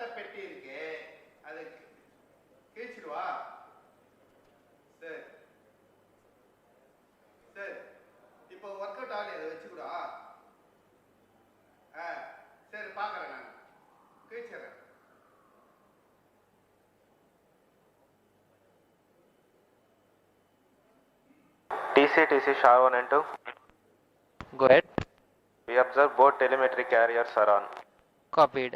அட்டை பெட்டி இருக்கு, அது கிழிச்சிடுவா. சரி சரி, இப்போ ஒர்க் அவுட் ஆகலையே, அதை வச்சுக்கூடா. சரி பார்க்குறேன், நான் கிழிச்சிடுறேன். TC SHA 1 and 2. Go ahead. We observe both telemetry carriers are on. Copied.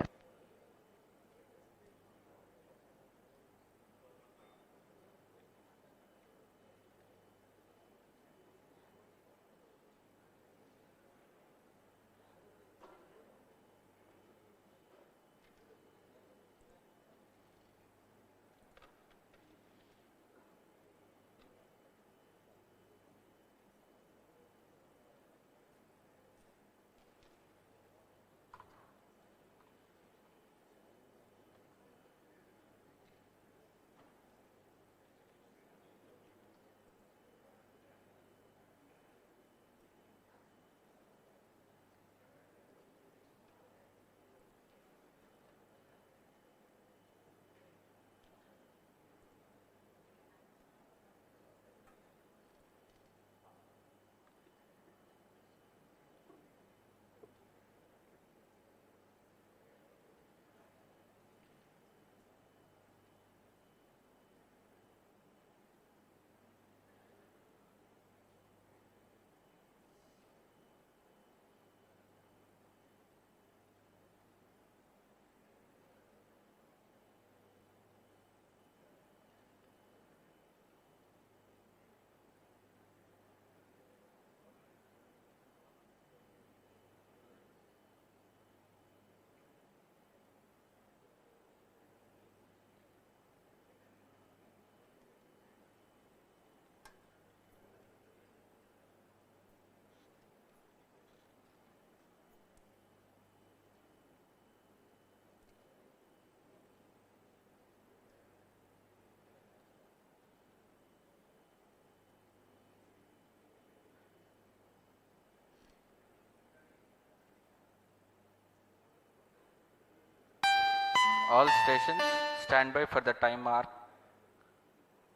All stations stand by for the time mark.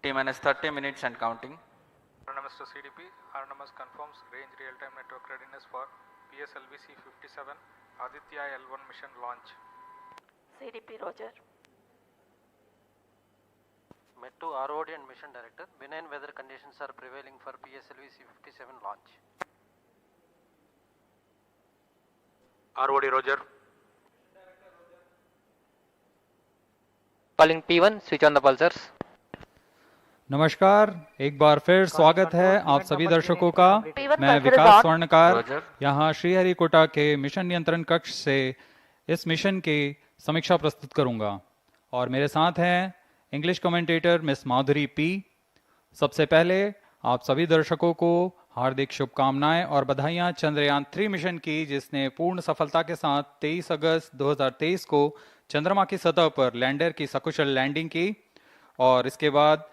T-minus 30 minutes and counting. Autonomous to CDP. Autonomous confirms range real-time network readiness for PSLV C57 Aditya L1 mission launch. CDP Roger. Met to ROD and Mission Director. Benign weather conditions are prevailing for PSLV C57 launch. ROD Roger. Calling P1, switch on the pulsars. नमस्कार, एक बार फिर स्वागत है आप सभी दर्शकों का। मैं विकास स्वर्णकार यहाँ श्रीहरिकोटा के मिशन नियंत्रण कक्ष से इस मिशन की समीक्षा प्रस्तुत करूंगा और मेरे साथ हैं इंग्लिश कमेंटेटर मिस माधुरी पी। सबसे पहले आप सभी दर्शकों को हार्दिक शुभकामनाएं और बधाइयां चंद्रयान 3 मिशन की, जिसने पूर्ण सफलता के साथ 23 अगस्त 2023 को चंद्रमा की सतह पर लैंडर की सकुशल लैंडिंग की और इसके बाद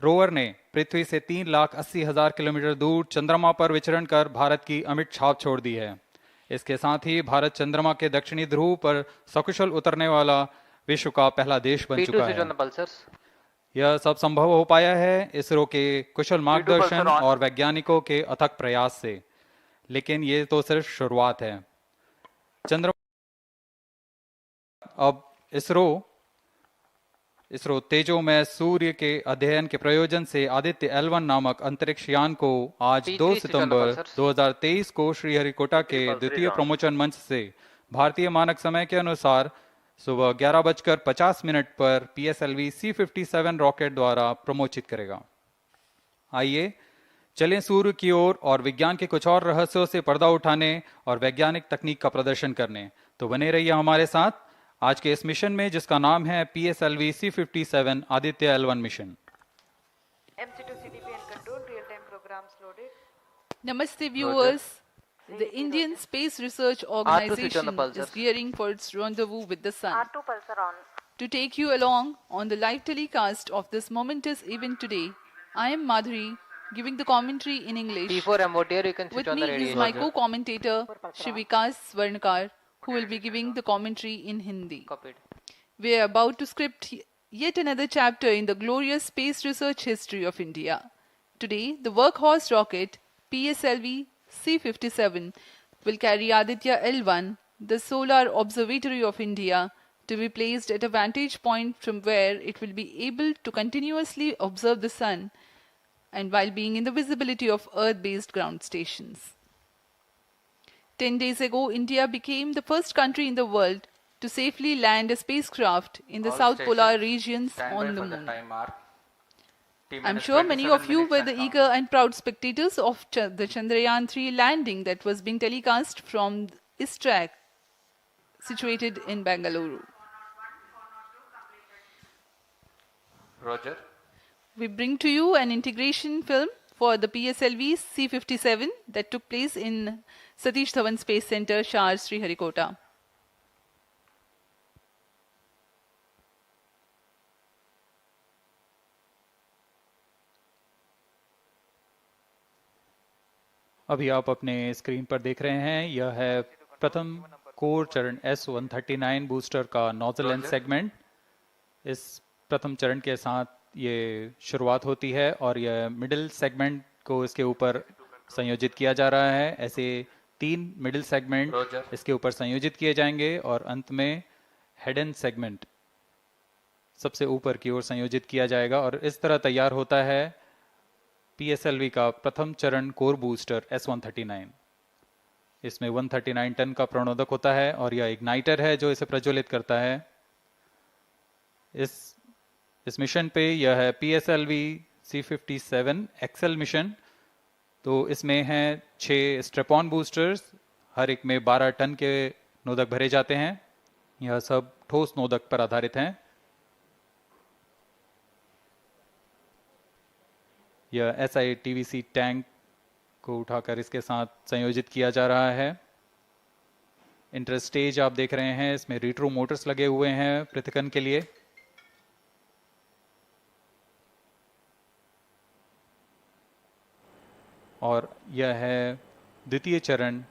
रोवर ने पृथ्वी से 3,80,000 किलोमीटर दूर चंद्रमा पर विचरण कर भारत की अमिट छाप छोड़ दी है। इसके साथ ही भारत चंद्रमा के दक्षिणी ध्रुव पर सकुशल उतरने वाला विश्व का पहला देश बन चुका है। यह सब संभव हो पाया है इसरो के कुशल मार्गदर्शन और वैज्ञानिकों के अथक प्रयास से, लेकिन ये तो सिर्फ शुरुआत है। चंद्रमा अब इसरो तेजोमय सूर्य के अध्ययन के प्रयोजन से आदित्य L1 नामक अंतरिक्ष यान को आज 2 सितंबर 2023 को श्रीहरिकोटा के द्वितीय प्रमोचन मंच से भारतीय मानक समय के अनुसार सुबह 11:50 पर PSLV C57 रॉकेट द्वारा प्रमोचित करेगा। आइए चलें सूर्य की ओर और विज्ञान के कुछ और रहस्यों से पर्दा उठाने और वैज्ञानिक तकनीक का प्रदर्शन करने। तो बने रहिए हमारे साथ आज के इस मिशन में, जिसका नाम है PSLV C57 Aditya L1 mission. MC2 CDP and control real-time programs loaded. Namaste viewers. The Indian Space Research Organization is gearing for its rendezvous with the sun. R2 pulsar on. To take you along on the live telecast of this momentous event today, I am Madhuri, giving the commentary in English. P4 MOTR, you can switch With on me the radio. is my co-commentator, Shri Vikas Swarnkar, who will be giving the commentary in Hindi. Copied. We are about to script yet another chapter in the glorious space research history of India. Today, the workhorse rocket PSLV C-57 will carry Aditya L1, the solar observatory of India, to be placed at a vantage point from where it will be able to continuously observe the sun and while being in the visibility of Earth-based ground stations. 10 days ago, India became the first country in the world to safely land a spacecraft in the South Polar regions on the moon. I'm sure many of you were the eager and proud spectators of the Chandrayaan-3 landing that was being telecast from Isro, situated in Bengaluru. Roger. We bring to you an integration film for the PSLV C-57 that took place in Satish Dhawan Space Center, Shar, Sriharikota. अभी आप अपने screen पर देख रहे हैं, यह है प्रथम कोर चरण S139 बूस्टर का नोजल एंड सेगमेंट। इस प्रथम चरण के साथ ये शुरुआत होती है और यह मिडिल सेगमेंट को इसके ऊपर संयोजित किया जा रहा है। ऐसे 3 मिडिल सेगमेंट इसके ऊपर संयोजित किए जाएंगे और अंत में हेड एंड सेगमेंट सबसे ऊपर की ओर संयोजित किया जाएगा और इस तरह तैयार होता है PSLV का प्रथम चरण कोर बूस्टर S139। इसमें 139 टन का प्रणोदक होता है और यह इग्नाइटर है जो इसे प्रज्वलित करता है। इस मिशन पे यह है PSLV C-57 एक्सेल मिशन। तो इसमें हैं 6 स्ट्रेपॉन बूस्टर्स, हर एक में 12 टन के नोदक भरे जाते हैं। यह सब ठोस नोदक पर आधारित हैं। यह SI-TVC टैंक को उठाकर इसके साथ संयोजित किया जा रहा है। इंटर स्टेज आप देख रहे हैं, इसमें रिट्रो मोटर्स लगे हुए हैं पृथक्कन के लिए। और यह है द्वितीय चरण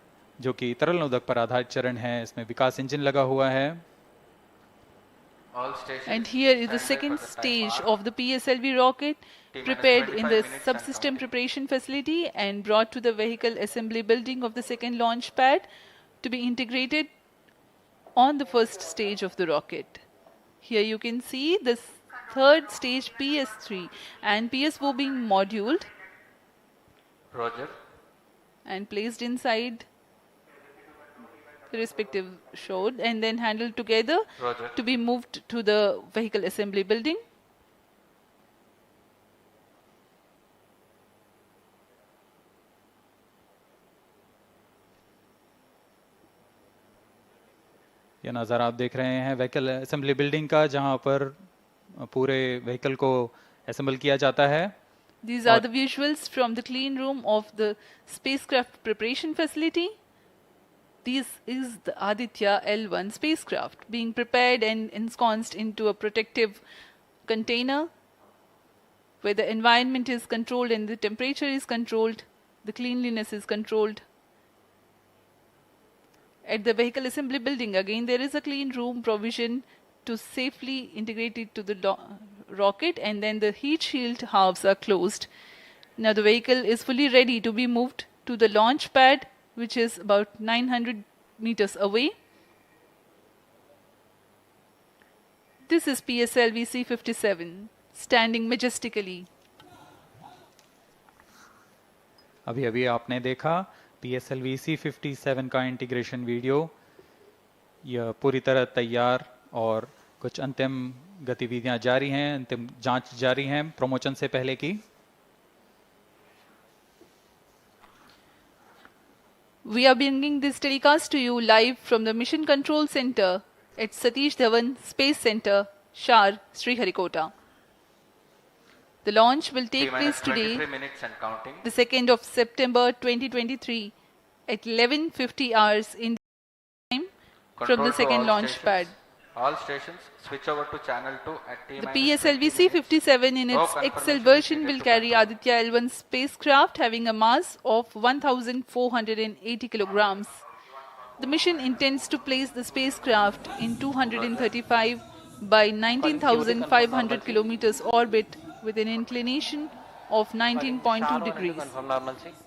जो कि तरल नोदक पर आधारित चरण है। इसमें विकास इंजन लगा हुआ है। And here is the second stage of the PSLV rocket, prepared in the subsystem preparation facility and brought to the vehicle assembly building of the second launch pad to be integrated on the first stage of the rocket. Here you can see the third stage PS3 and PSO being moduled Roger. and placed inside the respective shroud and then handled together Roger. to be moved to the vehicle assembly building. यह नज़ारा आप देख रहे हैं vehicle assembly building का, जहां पर पूरे व्हीकल को असेंबल किया जाता है। These are the visuals from the clean room of the spacecraft preparation facility. This is the Aditya L1 spacecraft being prepared and ensconced into a protective container where the environment is controlled and the temperature is controlled, the cleanliness is controlled. At the vehicle assembly building, again, there is a clean room provision to safely integrate it to the rocket, and then the heat shield halves are closed. Now the vehicle is fully ready to be moved to the launch pad, which is about 900 meters away. This is PSLV C-57 standing majestically. अभी आपने देखा PSLV C-57 का integration video. यह पूरी तरह तैयार और कुछ अंतिम गतिविधियां जारी हैं, अंतिम जांच जारी हैं प्रमोशन से पहले की। We are bringing this telecast to you live from the Mission Control Center at Satish Dhawan Space Center, Shar, Sriharikota. The launch will take place today, the 2nd of September 2023 at 11:50 hours Indian time from the second launch pad. All stations switch over to channel 2 at T-. The PSLV C-57 in its XL version will carry Aditya L1 spacecraft having a mass of 1,480 kilograms. The mission intends to place the spacecraft in 235 by 19,500 kilometers orbit with an inclination of 19.2 degrees.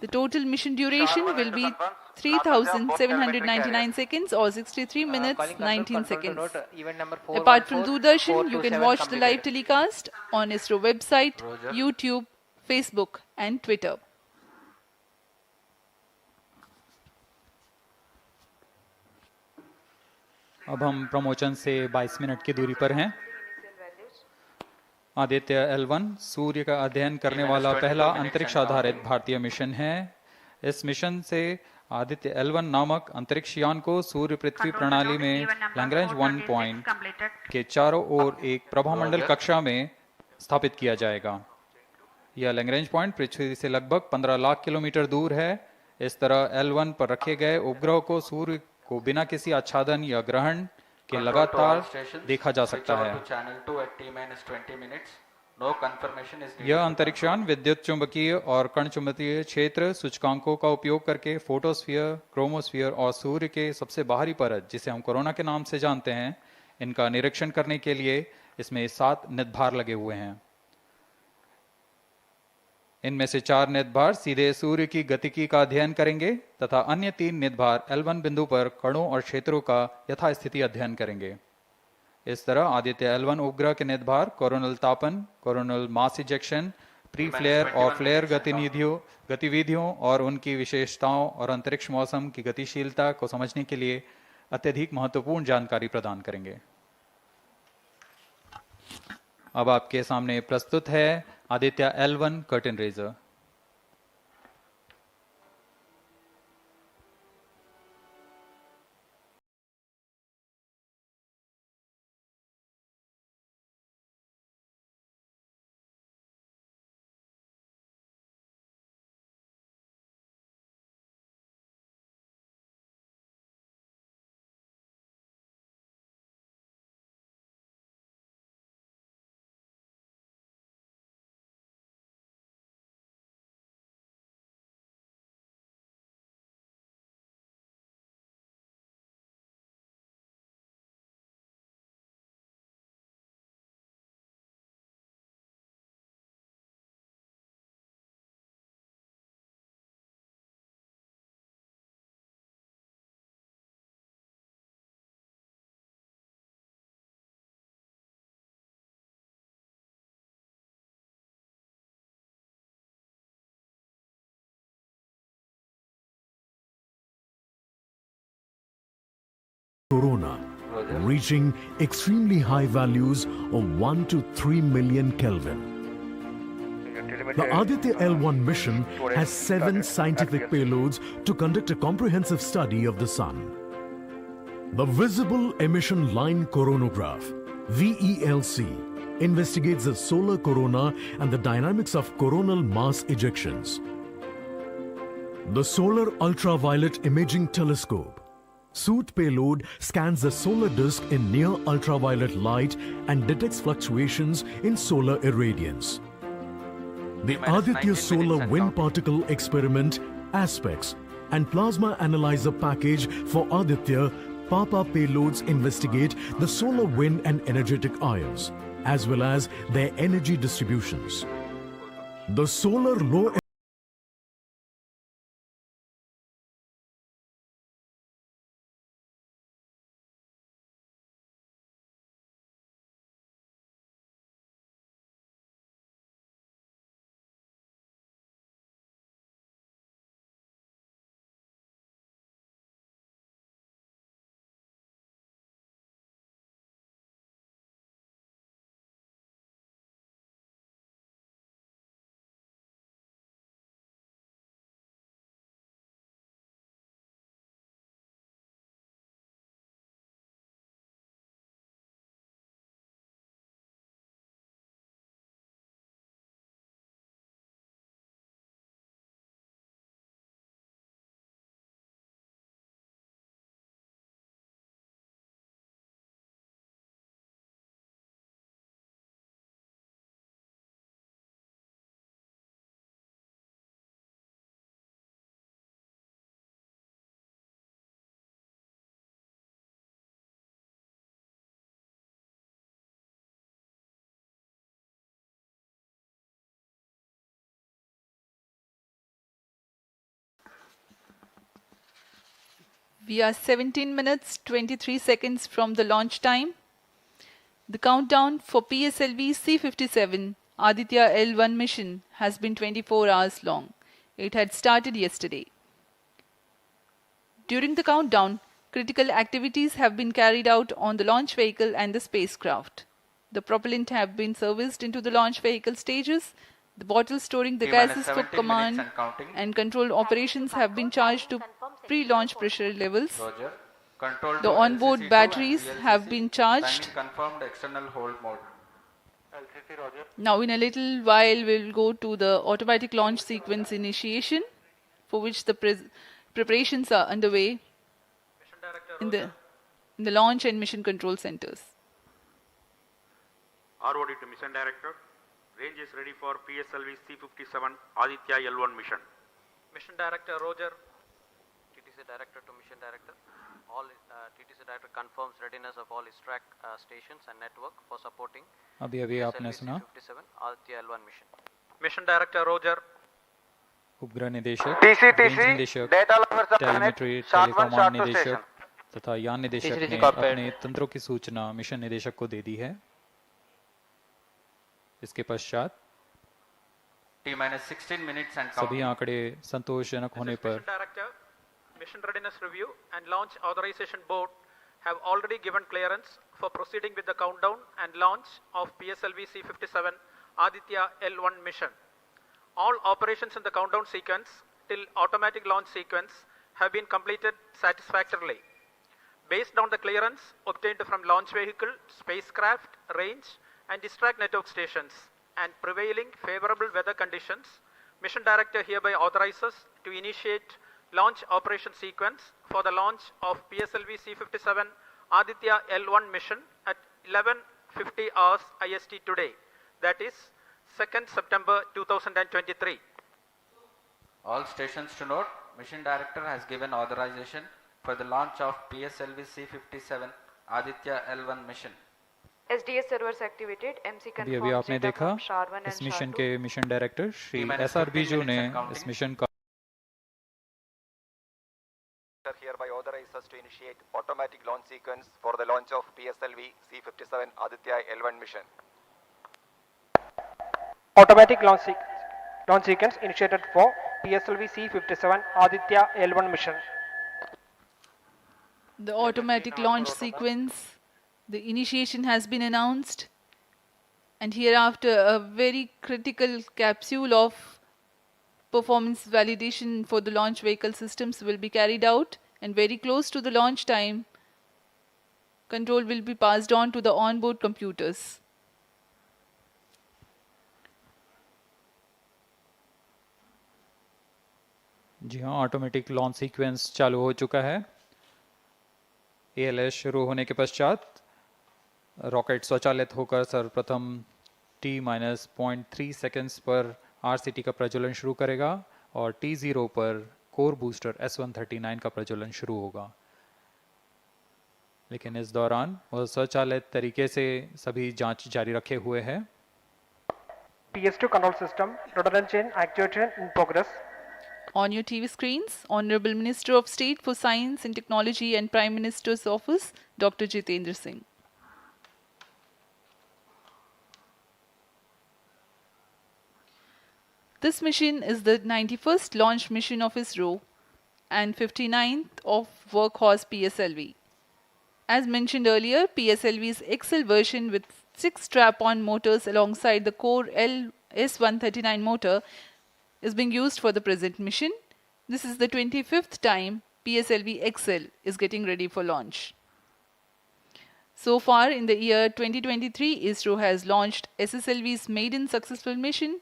The total mission duration will be 3,799 seconds or 63 minutes 19 seconds. Apart from Doordarshan, you can watch the live telecast on ISRO website, YouTube, Facebook and Twitter. अब हम promotion से 22 minute की दूरी पर हैं। Aditya L1 सूर्य का अध्ययन करने वाला पहला अंतरिक्ष आधारित भारतीय मिशन है। इस मिशन से आदित्य L1 नामक अंतरिक्ष यान को सूर्य पृथ्वी प्रणाली में लैग्रेंज 1 पॉइंट के चारों ओर एक प्रभामंडल कक्षा में स्थापित किया जाएगा। यह लैग्रेंज पॉइंट पृथ्वी से लगभग 15 लाख किलोमीटर दूर है। इस तरह L1 पर रखे गए उपग्रह को सूर्य को बिना किसी आच्छादन या ग्रहण के लगातार देखा जा सकता है। यह अंतरिक्ष यान विद्युत चुंबकीय और कण चुंबकीय क्षेत्र सूचकांकों का उपयोग करके फोटोस्फीयर, क्रोमोस्फीयर और सूर्य के सबसे बाहरी परत, जिसे हम कोरोना के नाम से जानते हैं, इनका निरीक्षण करने के लिए इसमें 7 निदभार लगे हुए हैं। इनमें से 4 निदभार सीधे सूर्य की गतिकी का अध्ययन करेंगे तथा अन्य 3 निदभार L1 बिंदु पर कणों और क्षेत्रों का यथास्थिति अध्ययन करेंगे। इस तरह आदित्य L1 उपग्रह के निदभार कोरोनल तापन, coronal mass ejection, pre flare और फ्लेयर गतिविधियों और उनकी विशेषताओं और अंतरिक्ष मौसम की गतिशीलता को समझने के लिए अत्यधिक महत्वपूर्ण जानकारी प्रदान करेंगे। अब आपके सामने प्रस्तुत है Aditya L1 curtain raiser. Corona, reaching extremely high values of 1 to 3 million Kelvin. The Aditya L1 mission has 7 scientific payloads to conduct a comprehensive study of the Sun. The Visible Emission Line Coronagraph, VELC, investigates the solar corona and the dynamics of coronal mass ejections. The Solar Ultraviolet Imaging Telescope, SOOT payload, scans the solar disk in near ultraviolet light and detects fluctuations in solar irradiance. The Aditya Solar Wind Particle Experiment, ASPECS, and Plasma Analyzer Package for Aditya PAPA payloads investigate the solar wind and energetic ions, as well as their energy distributions. The Solar Low We are 17 minutes 23 seconds from the launch time. The countdown for PSLV C-57 Aditya L1 mission has been 24 hours long. It had started yesterday. During the countdown, critical activities have been carried out on the launch vehicle and the spacecraft. The propellant have been serviced into the launch vehicle stages. The bottles storing the gases for command and control operations have been charged to pre-launch pressure levels. Roger. Control The to onboard LCC2 batteries and have VLCC been charged. Timing confirmed external hold mode. Now in a little while we'll go to the automatic launch sequence initiation, for which the preparations are underway in the launch and mission control centers. ROD to Mission Director. Range is ready for PSLV C-57 Aditya L1 mission. Mission Director Roger. TTC Director to Mission Director. All TTC Director confirms readiness of all ISRAC stations and network for supporting अभी आपने सुना C-57 Aditya L1 mission. Mission Director Roger. उपग्रह निदेशक, TCTC, range निदेशक, data loggers are telemetry, connected, short one, टेलीकमांड short two निदेशक station. तथा यान निदेशक TCTC ने copied. अपने तंत्रों की सूचना मिशन निदेशक को दे दी है। इसके पश्चात T-minus 16 minutes and सभी counting. आंकड़े संतोषजनक होने पर Mission Director, Mission Readiness Review and Launch Authorization Board have already given clearance for proceeding with the countdown and launch of PSLV C-57 Aditya L1 mission. All operations in the countdown sequence till automatic launch sequence have been completed satisfactorily. Based on the clearance obtained from launch vehicle, spacecraft, range and distract network stations and prevailing favorable weather conditions, Mission Director hereby authorizes to initiate launch operation sequence for the launch of PSLV C-57 Aditya L1 mission at 11:50 hours IST today, that is 2nd September 2023. All stations to note, Mission Director has given authorization for the launch of PSLV C-57 Aditya L1 mission. SDS servers activated. MC अभी confirms आपने data देखा from SHAR-1 इस and mission SHAR-2. के mission director Shri T-minus SR 15 Biju ने minutes and counting. इस mission का Hereby authorizes to initiate automatic launch sequence for the launch of PSLV C-57 Aditya L1 mission. Automatic launch sequence initiated for PSLV C-57 Aditya L1 mission. The automatic launch sequence, the initiation has been announced, and hereafter a very critical capsule of performance validation for the launch vehicle systems will be carried out, and very close to the launch time, control will be passed on to the onboard computers. जी हाँ, automatic launch sequence चालू हो चुका है। ALS शुरू होने के पश्चात rocket स्वचालित होकर सर्वप्रथम T-0.3 सेकेंड्स पर RCT का प्रज्वलन शुरू करेगा और T0 पर कोर बूस्टर S139 का प्रज्वलन शुरू होगा। लेकिन इस दौरान वह स्वचालित तरीके से सभी जांच जारी रखे हुए है। PS2 control system, redundant chain actuation in progress. On your TV screens, Honorable Minister of State for Science and Technology and Prime Minister's Office, Dr. Jitendra Singh. This mission is the 91st launch mission of ISRO and 59th of Workhorse PSLV. As mentioned earlier, PSLV's XL version with 6 strap-on motors alongside the core S139 motor is being used for the present mission. This is the 25th time PSLV XL is getting ready for launch. So far in the year 2023, ISRO has launched SSLV's maiden successful mission,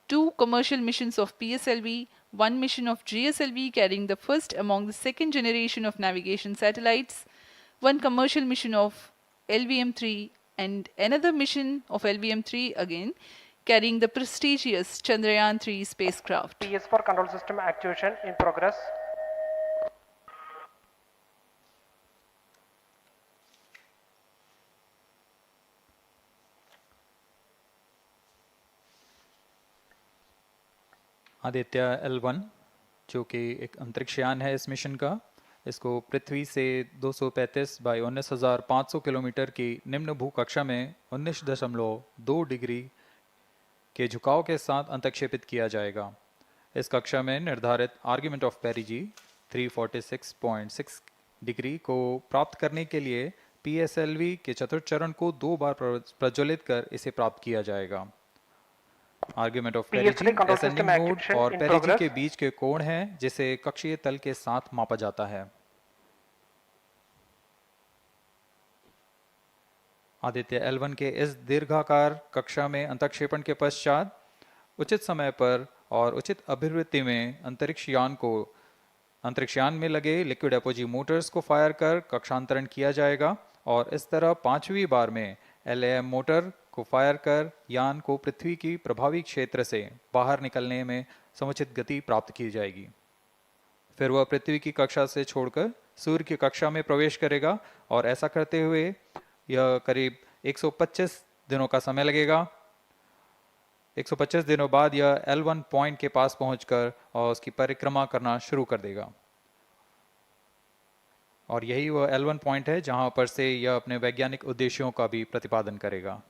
2 commercial missions of PSLV, 1 mission of GSLV carrying the first among the second generation of navigation satellites, 1 commercial mission of LVM-3 and another mission of LVM-3 again, carrying the prestigious Chandrayaan-3 spacecraft. PS4 control system actuation in progress. Aditya L1 जो कि एक अंतरिक्ष यान है इस mission का, इसको पृथ्वी से 235 बाई 19,500 किलोमीटर की निम्न भूकक्षा में 19.2 डिग्री के झुकाव के साथ अंतक्षेपित किया जाएगा। इस कक्षा में निर्धारित आर्ग्यूमेंट ऑफ पेरिजी 346.6 डिग्री को प्राप्त करने के लिए PSLV के चतुर्थ चरण को 2 बार प्रज्वलित कर इसे प्राप्त किया जाएगा। आर्ग्यूमेंट ऑफ पेरिजी असेंडिंग मोड और पेरिजी के बीच के कोण है जिसे कक्षीय तल के साथ मापा जाता है। आदित्य L1 के इस दीर्घाकार कक्षा में अंतक्षेपण के पश्चात उचित समय पर और उचित अभिवृत्ति में अंतरिक्षयान में लगे लिक्विड एपोजी मोटर्स को फायर कर कक्षांतरण किया जाएगा और इस तरह 5वीं बार में LAM मोटर को फायर कर यान को पृथ्वी की प्रभावी क्षेत्र से बाहर निकलने में समुचित गति प्राप्त की जाएगी। फिर वह पृथ्वी की कक्षा से छोड़कर सूर्य की कक्षा में प्रवेश करेगा और ऐसा करते हुए यह करीब 125 दिनों का समय लगेगा। 125 दिनों बाद यह L1 पॉइंट के पास पहुंचकर और उसकी परिक्रमा करना शुरू कर देगा और यही वह L1 पॉइंट है जहां पर से यह अपने वैज्ञानिक उद्देश्यों का भी प्रतिपादन करेगा।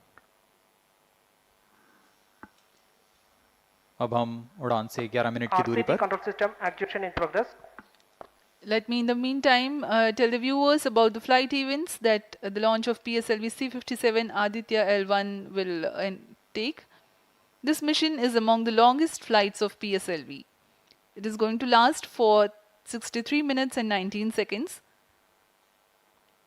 अब हम उड़ान से 11 मिनट की दूरी पर control system actuation in progress. Let me in the meantime tell the viewers about the flight events that the launch of PSLV C-57 Aditya L1 will take. This mission is among the longest flights of PSLV. It is going to last for 63 minutes and 19 seconds.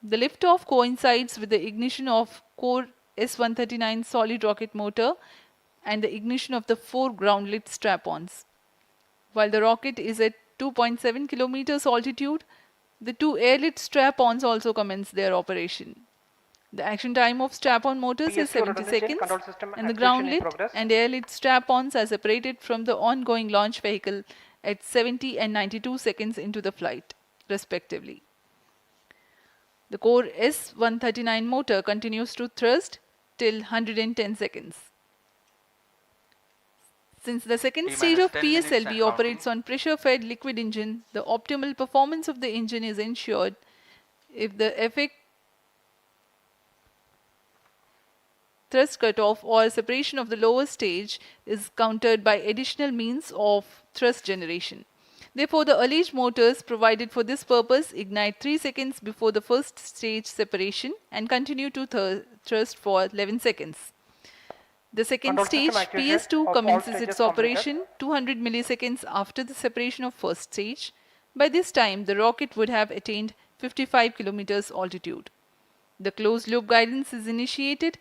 The liftoff coincides with the ignition of core S-139 solid rocket motor and the ignition of the 4 groundlet strap-ons. While the rocket is at 2.7 kilometers altitude, the 2 airlit strap-ons also commence their operation. The action time of strap-on motors is 70 seconds and the groundlet and airlit strap-ons are separated from the ongoing launch vehicle at 70 and 92 seconds into the flight, respectively. The core S-139 motor continues to thrust till 110 seconds. Since the second stage of PSLV operates on pressure-fed liquid engine, the optimal performance of the engine is ensured if the effect thrust cutoff or separation of the lower stage is countered by additional means of thrust generation. Therefore, the alleged motors provided for this purpose ignite 3 seconds before the first stage separation and continue to thrust for 11 seconds. The second stage, PS2, commences its operation 200 milliseconds after the separation of first stage. By this time, the rocket would have attained 55 kilometers altitude. The closed loop guidance is initiated,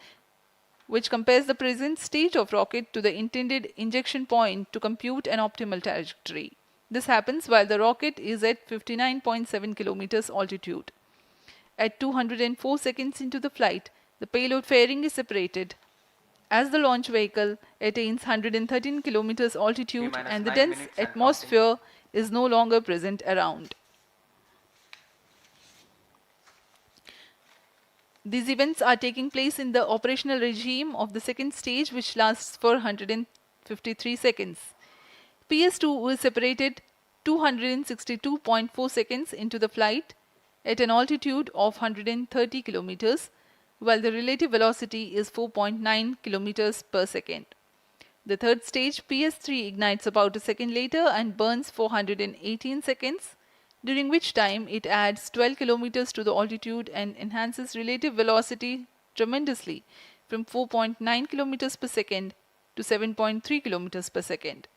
which compares the present state of rocket to the intended injection point to compute an optimal trajectory. This happens while the rocket is at 59.7 kilometers altitude. At 204 seconds into the flight, the payload fairing is separated as the launch vehicle attains 113 kilometers altitude and the dense atmosphere is no longer present around. These events are taking place in the operational regime of the second stage, which lasts for 153 seconds. PS2 is separated 262.4 seconds into the flight at an altitude of 130 kilometers, while the relative velocity is 4.9 kilometers per second. The third stage, PS3, ignites about a second later and burns for 118 seconds, during which time it adds 12 kilometers to the altitude and enhances relative velocity tremendously from 4.9 kilometers per second to 7.3 kilometers per second.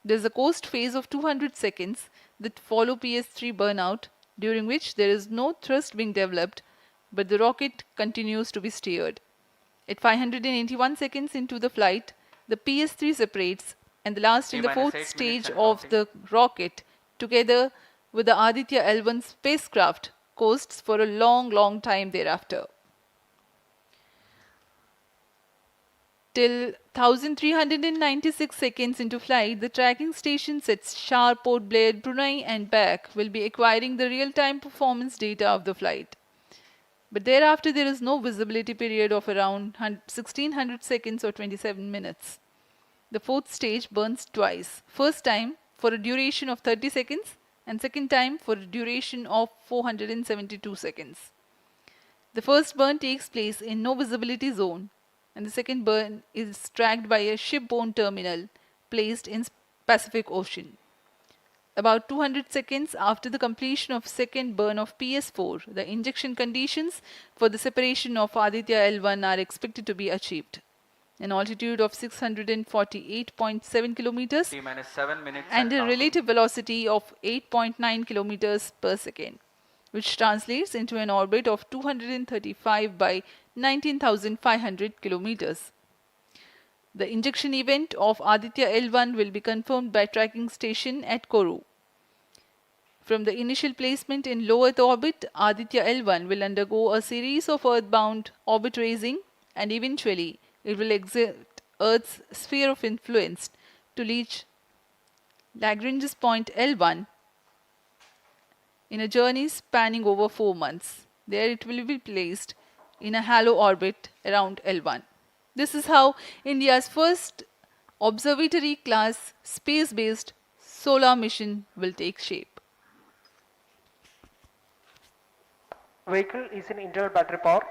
There is a coast phase of 200 seconds that follow PS3 burnout, during which there is no thrust being developed, but the rocket continues to be steered. At 581 seconds into the flight, the PS3 separates and the last in the fourth stage of the rocket, together with the Aditya L1 spacecraft, coasts for a long time thereafter. Till 1396 seconds into flight, the tracking stations at Shar, Port Blair, Brunei and back will be acquiring the real-time performance data of the flight. But thereafter there is no visibility period of around 1600 seconds or 27 minutes. The fourth stage burns twice. First time for a duration of 30 seconds and second time for a duration of 472 seconds. The first burn takes place in no visibility zone, and the second burn is tracked by a shipborne terminal placed in Pacific Ocean. About 200 seconds after the completion of second burn of PS4, the injection conditions for the separation of Aditya L1 are expected to be achieved. An altitude of 648.7 kilometers T-minus 7 minutes and a counting. relative velocity of 8.9 kilometers per second, which translates into an orbit of 235 by 19,500 kilometers. The injection event of Aditya L1 will be confirmed by tracking station at Kourou. From the initial placement in low Earth orbit, Aditya L1 will undergo a series of earthbound orbit raising, and eventually it will exit Earth's sphere of influence to reach Lagrange's point L1 in a journey spanning over 4 months. There it will be placed in a halo orbit around L1. This is how India's first observatory class space-based solar mission will take shape. Vehicle is in internal battery power.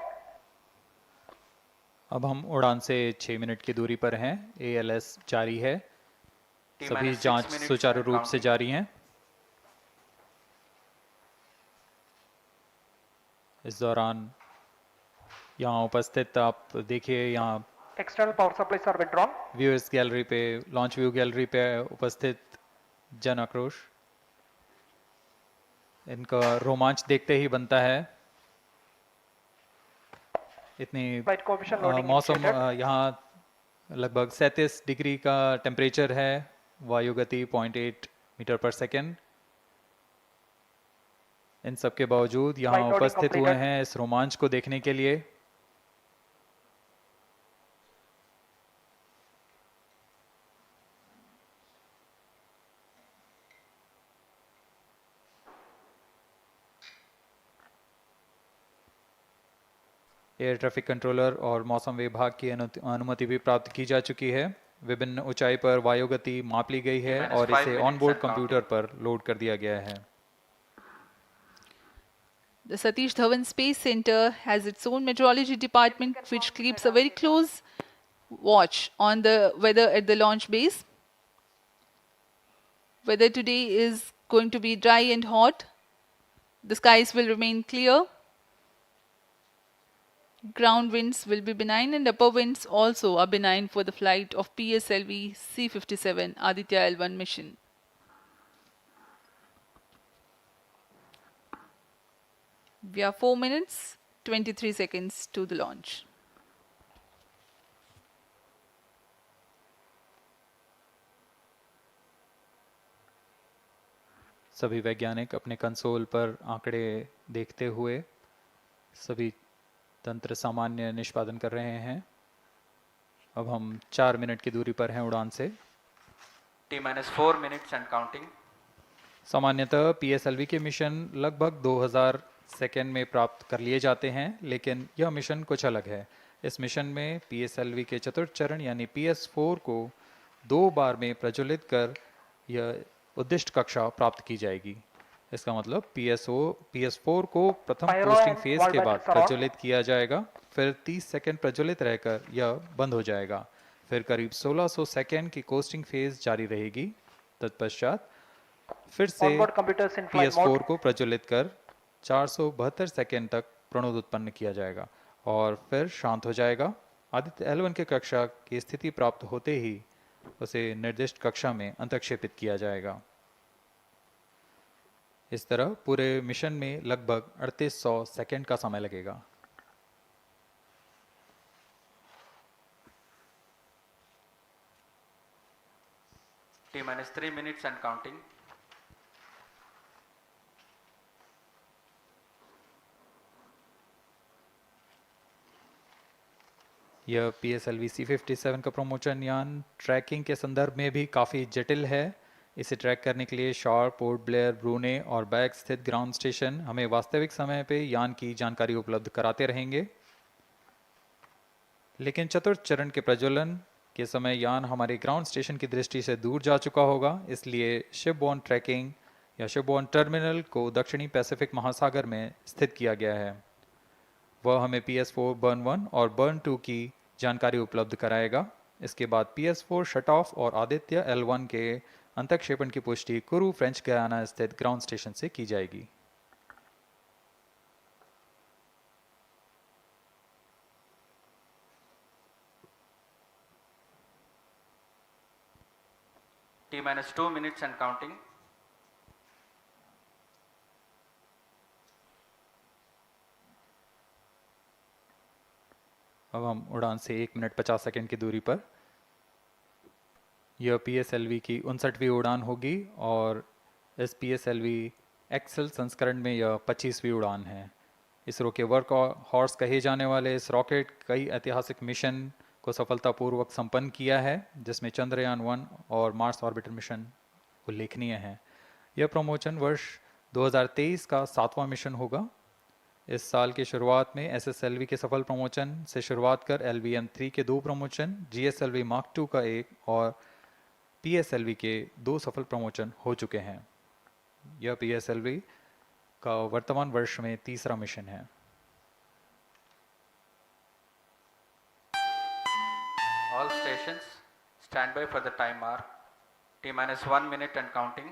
अब हम उड़ान से 6 minute की दूरी पर हैं। ALS जारी है, सभी जांच सुचारू रूप से जारी हैं। इस दौरान यहाँ उपस्थित आप देखिए, यहाँ External power supplies are withdrawn. Viewers gallery पे, लॉन्च व्यू गैलरी पे उपस्थित जन आक्रोश, इनका रोमांच देखते ही बनता है। इतनी मौसम यहाँ लगभग 37 डिग्री का टेम्परेचर है, वायु गति 0.8 मीटर पर सेकेंड। इन सब के बावजूद यहाँ उपस्थित हुए हैं इस रोमांच को देखने के लिए। एयर ट्रैफिक कंट्रोलर और मौसम विभाग की अनुमति भी प्राप्त की जा चुकी है। विभिन्न ऊंचाई पर वायु गति माप ली गई है और इसे ऑनबोर्ड कंप्यूटर पर लोड कर दिया गया है। The Satish Dhawan Space Center has its own meteorology department which keeps a very close watch on the weather at the launch base. Weather today is going to be dry and hot. The skies will remain clear. Ground winds will be benign and upper winds also are benign for the flight of PSLV C-57 Aditya L1 mission. We are 4 minutes, 23 seconds to the launch. सभी वैज्ञानिक अपने console पर आंकड़े देखते हुए सभी तंत्र सामान्य निष्पादन कर रहे हैं। अब हम 4 मिनट की दूरी पर हैं उड़ान से। T-4 minutes and counting. सामान्यतः PSLV के मिशन लगभग 2000 सेकेंड में प्राप्त कर लिए जाते हैं, लेकिन यह मिशन कुछ अलग है। इस मिशन में PSLV के चतुर्थ चरण यानी PS4 को 2 बार में प्रज्वलित कर यह उद्दिष्ट कक्षा प्राप्त की जाएगी। इसका मतलब PS4 को प्रथम कोस्टिंग फेज के बाद प्रज्वलित किया जाएगा, फिर 30 सेकेंड प्रज्वलित रहकर यह बंद हो जाएगा, फिर करीब 1600 सेकेंड की कोस्टिंग फेज जारी रहेगी। तत्पश्चात फिर से PS4 को प्रज्वलित कर 472 सेकेंड तक प्रणोद उत्पन्न किया जाएगा और फिर शांत हो जाएगा। आदित्य L1 के कक्षा की स्थिति प्राप्त होते ही उसे निर्दिष्ट कक्षा में अंतक्षेपित किया जाएगा। इस तरह पूरे मिशन में लगभग 3800 सेकेंड का समय लगेगा। T-3 minutes and counting. यह PSLV C-57 का प्रमोशन यान ट्रैकिंग के संदर्भ में भी काफ़ी जटिल है। इसे ट्रैक करने के लिए शॉर, पोर्ट ब्लेयर, ब्रूने और बैग स्थित ग्राउंड स्टेशन हमें वास्तविक समय पे यान की जानकारी उपलब्ध कराते रहेंगे। लेकिन चतुर्थ चरण के प्रज्वलन के समय यान हमारे ग्राउंड स्टेशन की दृष्टि से दूर जा चुका होगा, इसलिए शिपबॉर्न ट्रैकिंग या शिपबॉर्न टर्मिनल को दक्षिणी पैसिफिक महासागर में स्थित किया गया है। वह हमें PS4 बर्न 1 और बर्न 2 की जानकारी उपलब्ध कराएगा। इसके बाद PS4 शट ऑफ और आदित्य L1 के अंतक्षेपण की पुष्टि कुरु फ्रेंच गयाना स्थित ग्राउंड स्टेशन से की जाएगी। T-2 minutes and counting. अब हम उड़ान से 1 मिनट 50 सेकंड की दूरी पर। यह PSLV की 59वीं उड़ान होगी और इस PSLV एक्सेल संस्करण में यह 25वीं उड़ान है। इसरो के वर्क हॉर्स कहे जाने वाले इस रॉकेट कई ऐतिहासिक मिशन को सफलतापूर्वक संपन्न किया है, जिसमें चंद्रयान 1 और मार्स ऑर्बिटर मिशन उल्लेखनीय हैं। यह प्रमोशन वर्ष 2023 का 7वां मिशन होगा। इस साल की शुरुआत में SSLV के सफल प्रमोशन से शुरुआत कर LVM-3 के 2 प्रमोशन, GSLV Mark II का 1 और PSLV के 2 सफल प्रमोशन हो चुके हैं। यह PSLV का वर्तमान वर्ष में 3रा मिशन है। All stations stand by for the time mark. T-1 minute and counting.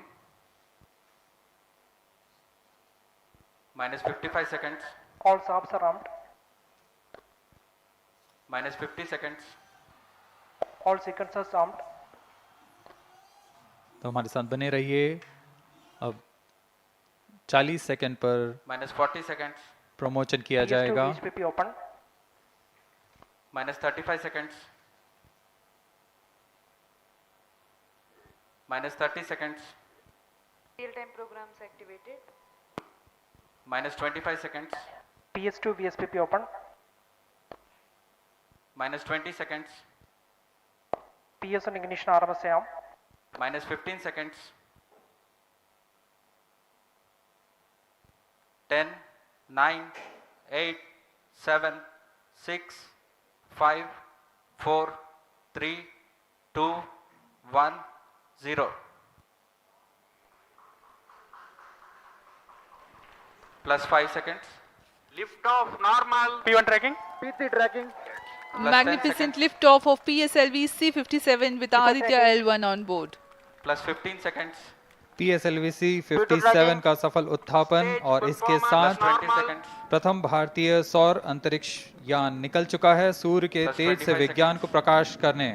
Minus 55 seconds. All subs are armed. Minus 50 seconds. All sequencers armed. तो हमारे साथ बने रहिए। अब 40 सेकंड पर Minus 40 seconds. प्रमोशन किया जाएगा। HPP open. Minus 35 seconds. Minus 30 seconds. Real-time programs activated. Minus 25 seconds. PS2 VSPP open. Minus 20 seconds. PS1 ignition RMS arm. Minus 15 seconds. 10, 9, 8, 7, 6, 5, 4, 3, 2, 1, 0. Plus 5 seconds. Lift off normal. P1 tracking. PT tracking. Magnificent lift-off of PSLV C-57 with Aditya L1 on board. Plus 15 seconds. PSLV C-57 का सफल उत्थापन और इसके साथ प्रथम भारतीय सौर अंतरिक्ष यान निकल चुका है सूर्य के तेज से विज्ञान को प्रकाश करने।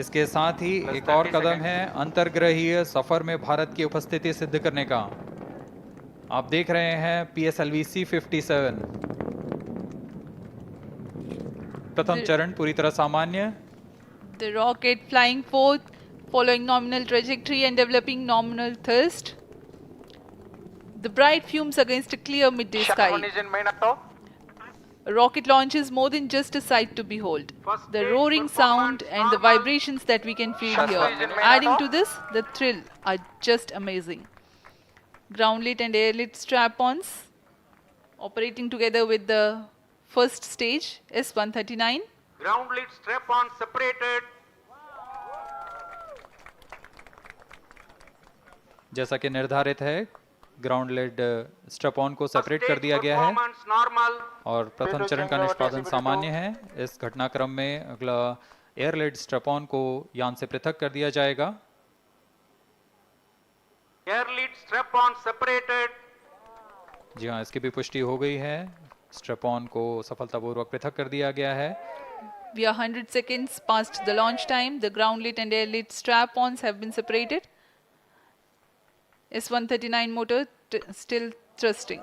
इसके साथ ही एक और कदम है अंतर्ग्रहीय सफर में भारत की उपस्थिति सिद्ध करने का। आप देख रहे हैं PSLV C-57 प्रथम चरण पूरी तरह सामान्य। The rocket flying forth, following nominal trajectory and developing nominal thrust. The bright fumes against a clear midday sky. A rocket launch is more than just a sight to behold. The roaring sound and the vibrations that we can feel here, adding to this, the thrill are just amazing. Ground-lit and air-lit strap-ons operating together with the first stage, S-139. Ground-lit strap-on separated. जैसा कि निर्धारित है, ground lead strap-on को separate कर दिया गया है और प्रथम चरण का निष्पादन सामान्य है। इस घटनाक्रम में अगला एयर लेड स्ट्रैप-ऑन को यान से पृथक कर दिया जाएगा। Air lead strap-on separated. जी हाँ, इसकी भी पुष्टि हो गई है। स्ट्रैप-ऑन को सफलतापूर्वक पृथक कर दिया गया है। We are 100 seconds past the launch time. The ground-lit and air-lit strap-ons have been separated. S-139 motor still thrusting.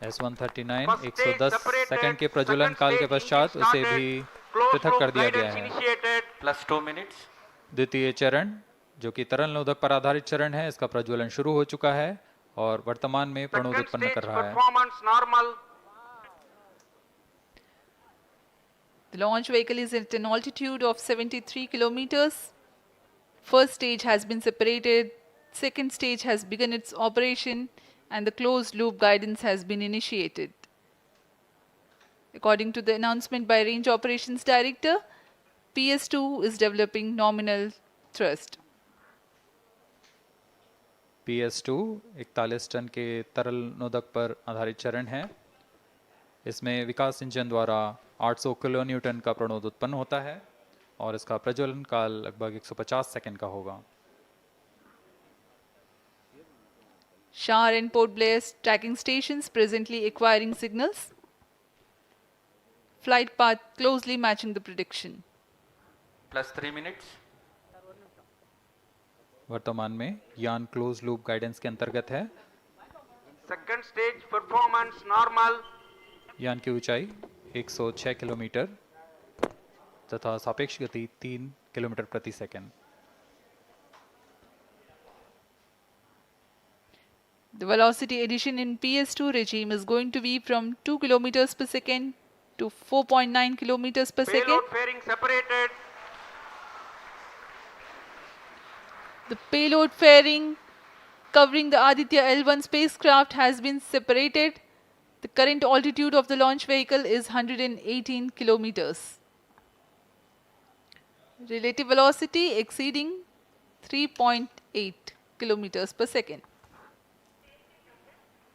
S-139 110 second के प्रज्वलन काल के पश्चात उसे भी पृथक कर दिया गया है। Plus 2 minutes. द्वितीय चरण जो कि तरल नोदक पर आधारित चरण है, इसका प्रज्वलन शुरू हो चुका है और वर्तमान में प्रणोद उत्पन्न कर रहा है। The launch vehicle is at an altitude of 73 kilometers. First stage has been separated, second stage has begun its operation, and the closed loop guidance has been initiated. According to the announcement by Range Operations Director, PS2 is developing nominal thrust. PS2 41 ton के तरल नोदक पर आधारित चरण है। इसमें विकास engine द्वारा 800 kilo Newton का प्रणोद उत्पन्न होता है और इसका प्रज्वलन काल लगभग 150 सेकंड का होगा। Shar and Port Blair tracking stations presently acquiring signals. Flight path closely matching the prediction. Plus 3 minutes. वर्तमान में यान क्लोज लूप गाइडेंस के अंतर्गत है। Second stage performance normal. यान की ऊंचाई 106 किलोमीटर तथा सापेक्ष गति 3 किलोमीटर प्रति second. The velocity addition in PS2 regime is going to be from 2 kilometers per second to 4.9 kilometers per second. Payload fairing separated. The payload fairing covering the Aditya L1 spacecraft has been separated. The current altitude of the launch vehicle is 118 kilometers. Relative velocity exceeding 3.8 kilometers per second.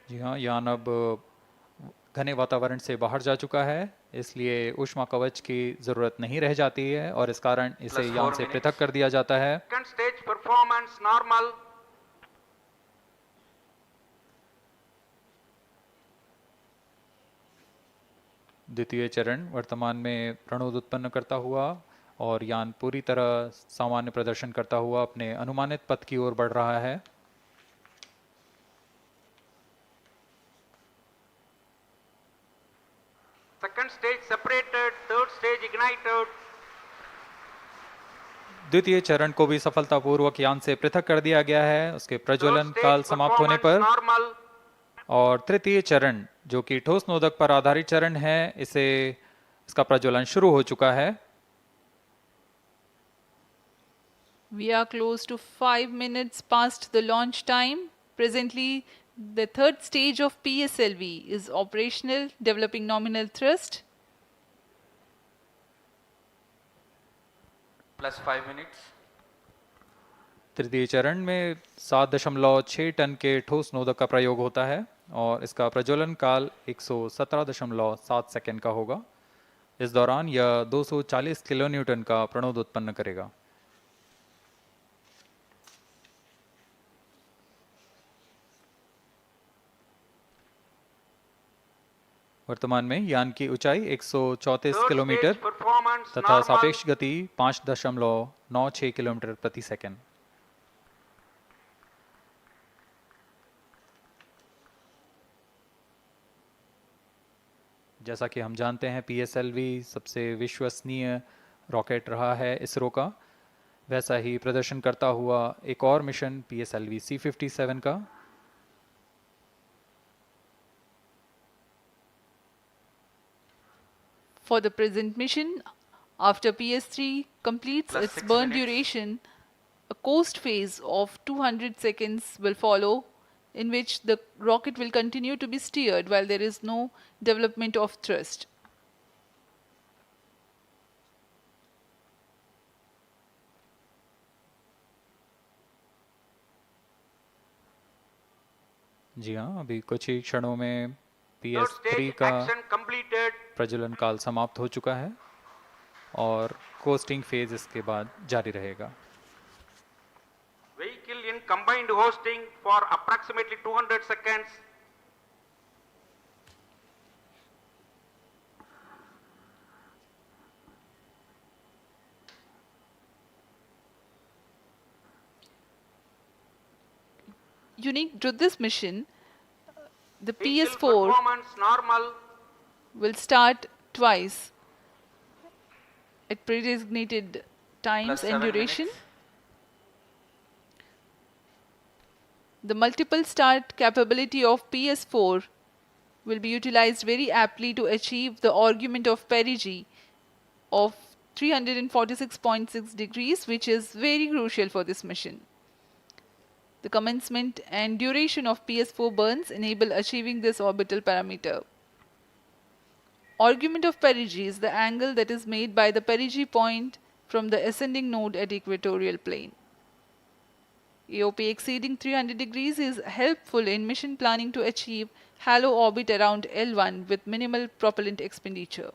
जी हाँ, यान अब घने वातावरण से बाहर जा चुका है, इसलिए ऊष्मा कवच की जरूरत नहीं रह जाती है और इस कारण इसे यान से पृथक कर दिया जाता है। Second stage performance normal. द्वितीय चरण वर्तमान में प्रणोद उत्पन्न करता हुआ और यान पूरी तरह सामान्य प्रदर्शन करता हुआ अपने अनुमानित पथ की ओर बढ़ रहा है। Second stage separated. Third stage ignited. द्वितीय चरण को भी सफलतापूर्वक यान से पृथक कर दिया गया है उसके प्रज्वलन काल समाप्त होने पर। और तृतीय चरण जो कि ठोस नोदक पर आधारित चरण है, इसका प्रज्वलन शुरू हो चुका है। We are close to 5 minutes past the launch time. Presently, the third stage of PSLV is operational, developing nominal thrust. Plus 5 minutes. तृतीय चरण में 7.6 टन के ठोस नोदक का प्रयोग होता है और इसका प्रज्वलन काल 117.7 सेकंड का होगा। इस दौरान यह 240 किलो न्यूटन का प्रणोद उत्पन्न करेगा। वर्तमान में यान की ऊंचाई 134 किलोमीटर तथा सापेक्ष गति 5.96 किलोमीटर प्रति सेकंड। जैसा कि हम जानते हैं PSLV सबसे विश्वसनीय रॉकेट रहा है इसरो का, वैसा ही प्रदर्शन करता हुआ एक और मिशन PSLV C57 का। For the present mission, after PS3 completes Plus its 6 burn minutes. duration, a coast phase of 200 seconds will follow, in which the rocket will continue to be steered while there is no development of thrust. जी हाँ, अभी कुछ ही क्षणों में Third PS3 stage का action completed. प्रज्वलन काल समाप्त हो चुका है और कोस्टिंग फेज इसके बाद जारी रहेगा। Vehicle in combined hosting for approximately 200 seconds. Unique to this mission, the Vehicle PS4 performance normal. will start twice at pre-designated times Plus and 7 duration. minutes. The multiple start capability of PS4 will be utilized very aptly to achieve the argument of perigee of 346.6 degrees, which is very crucial for this mission. The commencement and duration of PS4 burns enable achieving this orbital parameter. Argument of perigee is the angle that is made by the perigee point from the ascending node at equatorial plane. AOP exceeding 300 degrees is helpful in mission planning to achieve halo orbit around L1 with minimal propellant expenditure.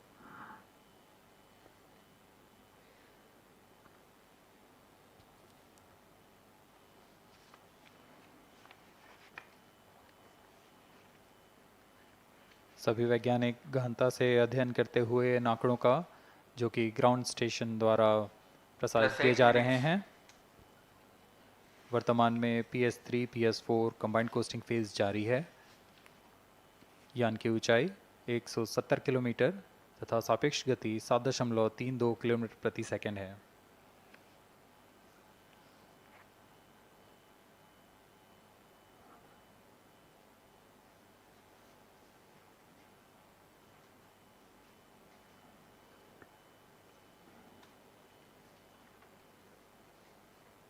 सभी वैज्ञानिक गहनता से अध्ययन करते हुए इन आंकड़ों का जो कि ग्राउंड स्टेशन द्वारा प्रसारित किए जा रहे हैं। वर्तमान में PS3, PS4 combined costing phase जारी है। यान की ऊंचाई 170 किलोमीटर तथा सापेक्ष गति 7.32 किलोमीटर प्रति सेकंड है।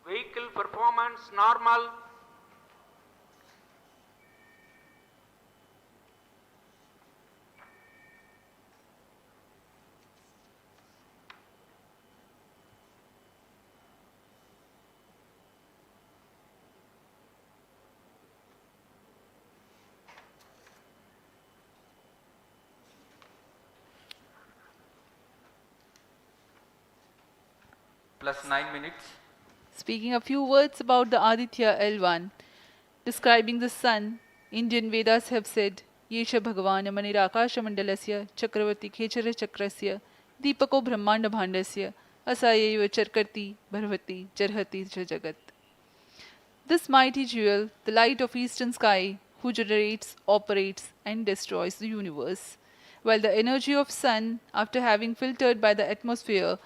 Vehicle performance normal. Plus 9 minutes. Speaking a few words about the Aditya L1, describing the sun, Indian Vedas have said, Yesha Bhagavan Manirakasha Mandalasya Chakravarti Khechara Chakrasya Deepako Brahmanda Bhandasya Asayeva Charkarti Bharvati Jarhati Jagat. This mighty jewel, the light of eastern sky, who generates, operates and destroys the universe, while the energy of sun, after having filtered by the atmosphere,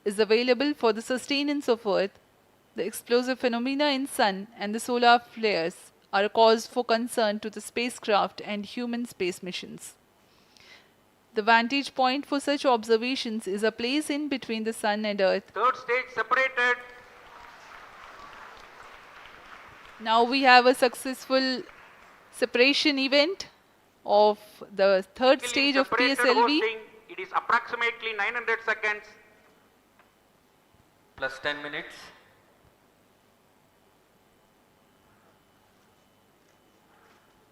is available for the sustenance of earth. The explosive phenomena in sun and the solar flares are a cause for concern to the spacecraft and human space missions. The vantage point for such observations is a place in between the sun and earth. Third stage separated. Now we have a successful separation event of the third stage of PSLV. Hosting. It is approximately 900 seconds. Plus 10 minutes.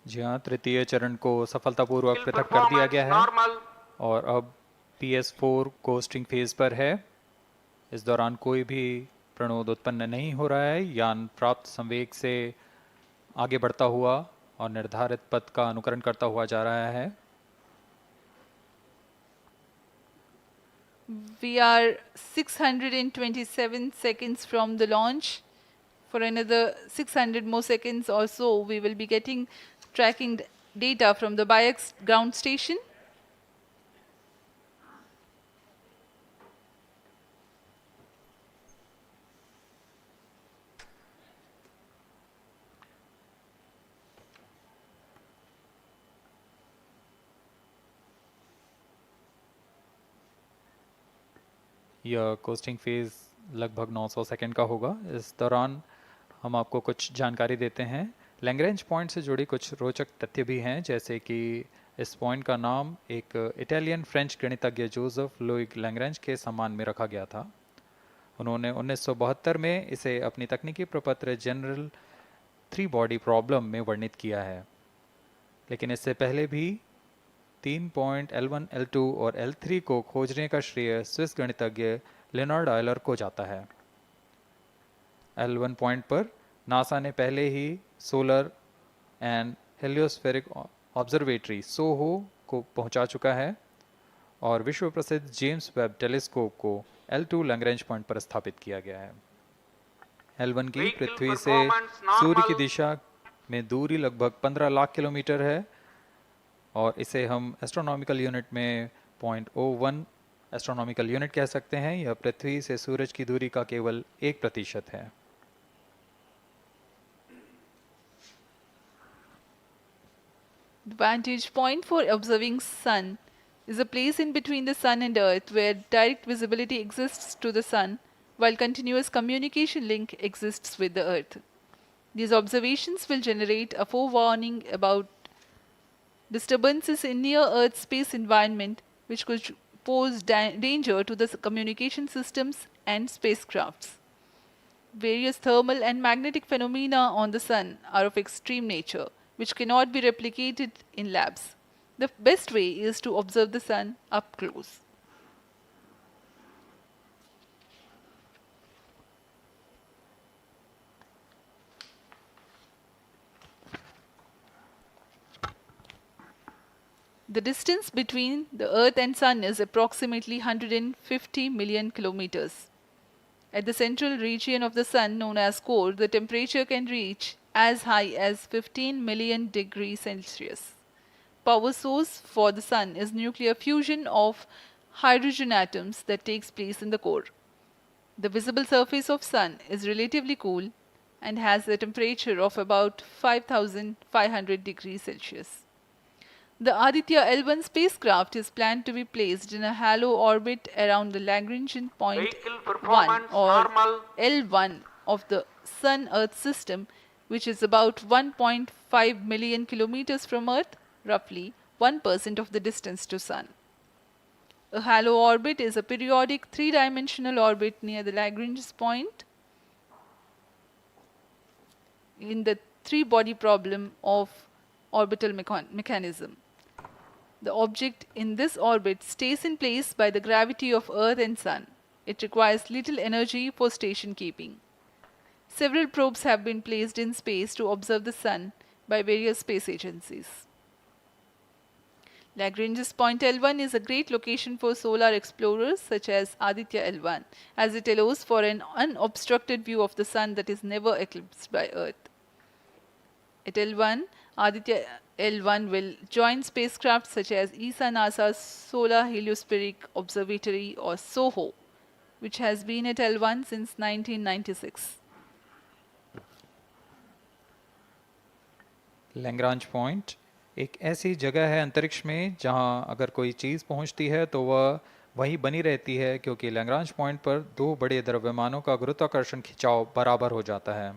जी हाँ, तृतीय चरण को सफलतापूर्वक पृथक कर दिया गया है और अब PS4 कोस्टिंग फेज पर है। इस दौरान कोई भी प्रणोद उत्पन्न नहीं हो रहा है। यान प्राप्त संवेग से आगे बढ़ता हुआ और निर्धारित पथ का अनुकरण करता हुआ जा रहा है। We are 627 seconds from the launch. For another 600 more seconds or so, we will be getting tracking data from the BIAX ground station. यह कोस्टिंग फेज लगभग 900 सेकंड का होगा। इस दौरान हम आपको कुछ जानकारी देते हैं। लैग्रेंज पॉइंट से जुड़ी कुछ रोचक तथ्य भी हैं, जैसे कि इस पॉइंट का नाम एक इटालियन फ्रेंच गणितज्ञ जोसेफ लुइग लैग्रेंज के सम्मान में रखा गया था। उन्होंने 1972 में इसे अपनी तकनीकी प्रपत्र जनरल 3 बॉडी प्रॉब्लम में वर्णित किया है, लेकिन इससे पहले भी 3 पॉइंट L1, L2 और L3 को खोजने का श्रेय स्विस गणितज्ञ लेनार्ड आयलर को जाता है। L1 पॉइंट पर नासा ने पहले ही सोलर एंड हेलियोस्फेरिक ऑब्जर्वेटरी सोहो को पहुंचा चुका है और विश्व प्रसिद्ध जेम्स वेब टेलीस्कोप को L2 लैग्रेंज पॉइंट पर स्थापित किया गया है। L1 की पृथ्वी से सूर्य की दिशा में दूरी लगभग 15 लाख किलोमीटर है और इसे हम एस्ट्रोनॉमिकल यूनिट में 0.01 एस्ट्रोनॉमिकल यूनिट कह सकते हैं। यह पृथ्वी से सूरज की दूरी का केवल 1% है। The vantage point for observing sun is a place in between the sun and earth where direct visibility exists to the sun while continuous communication link exists with the earth. These observations will generate a forewarning about disturbances in near earth space environment which could pose danger to the communication systems and spacecrafts. various thermal and magnetic phenomena on the Sun are of extreme nature, which cannot be replicated in labs. The best way is to observe the Sun up close. The distance between the Earth and Sun is approximately 150 million kilometers. At the central region of the Sun, known as core, the temperature can reach as high as 15 million degrees Celsius. Power source for the Sun is nuclear fusion of hydrogen atoms that takes place in the core. The visible surface of Sun is relatively cool and has a temperature of about 5,500 degrees Celsius. The Aditya L1 spacecraft is planned to be placed in a halo orbit around the Lagrangian point 1 or L1 of the Sun-Earth system, which is about 1.5 million kilometers from Earth, roughly 1% of the distance to Sun. A halo orbit is a periodic three-dimensional orbit near the Lagrangian point in the three-body problem of orbital mechanism. The object in this orbit stays in place by the gravity of Earth and Sun. It requires little energy for station keeping. Several probes have been placed in space to observe the Sun by various space agencies. Lagrange's point L1 is a great location for solar explorers such as Aditya L1, as it allows for an unobstructed view of the Sun that is never eclipsed by Earth. At L1, Aditya L1 will join spacecraft such as ESA-NASA's Solar Heliospheric Observatory or SOHO, which has been at L1 since 1996. Lagrange point एक ऐसी जगह है अंतरिक्ष में जहां अगर कोई चीज़ पहुंचती है तो वह वहीं बनी रहती है, क्योंकि लैग्रांज पॉइंट पर दो बड़े द्रव्यमानों का गुरुत्वाकर्षण खिंचाव बराबर हो जाता है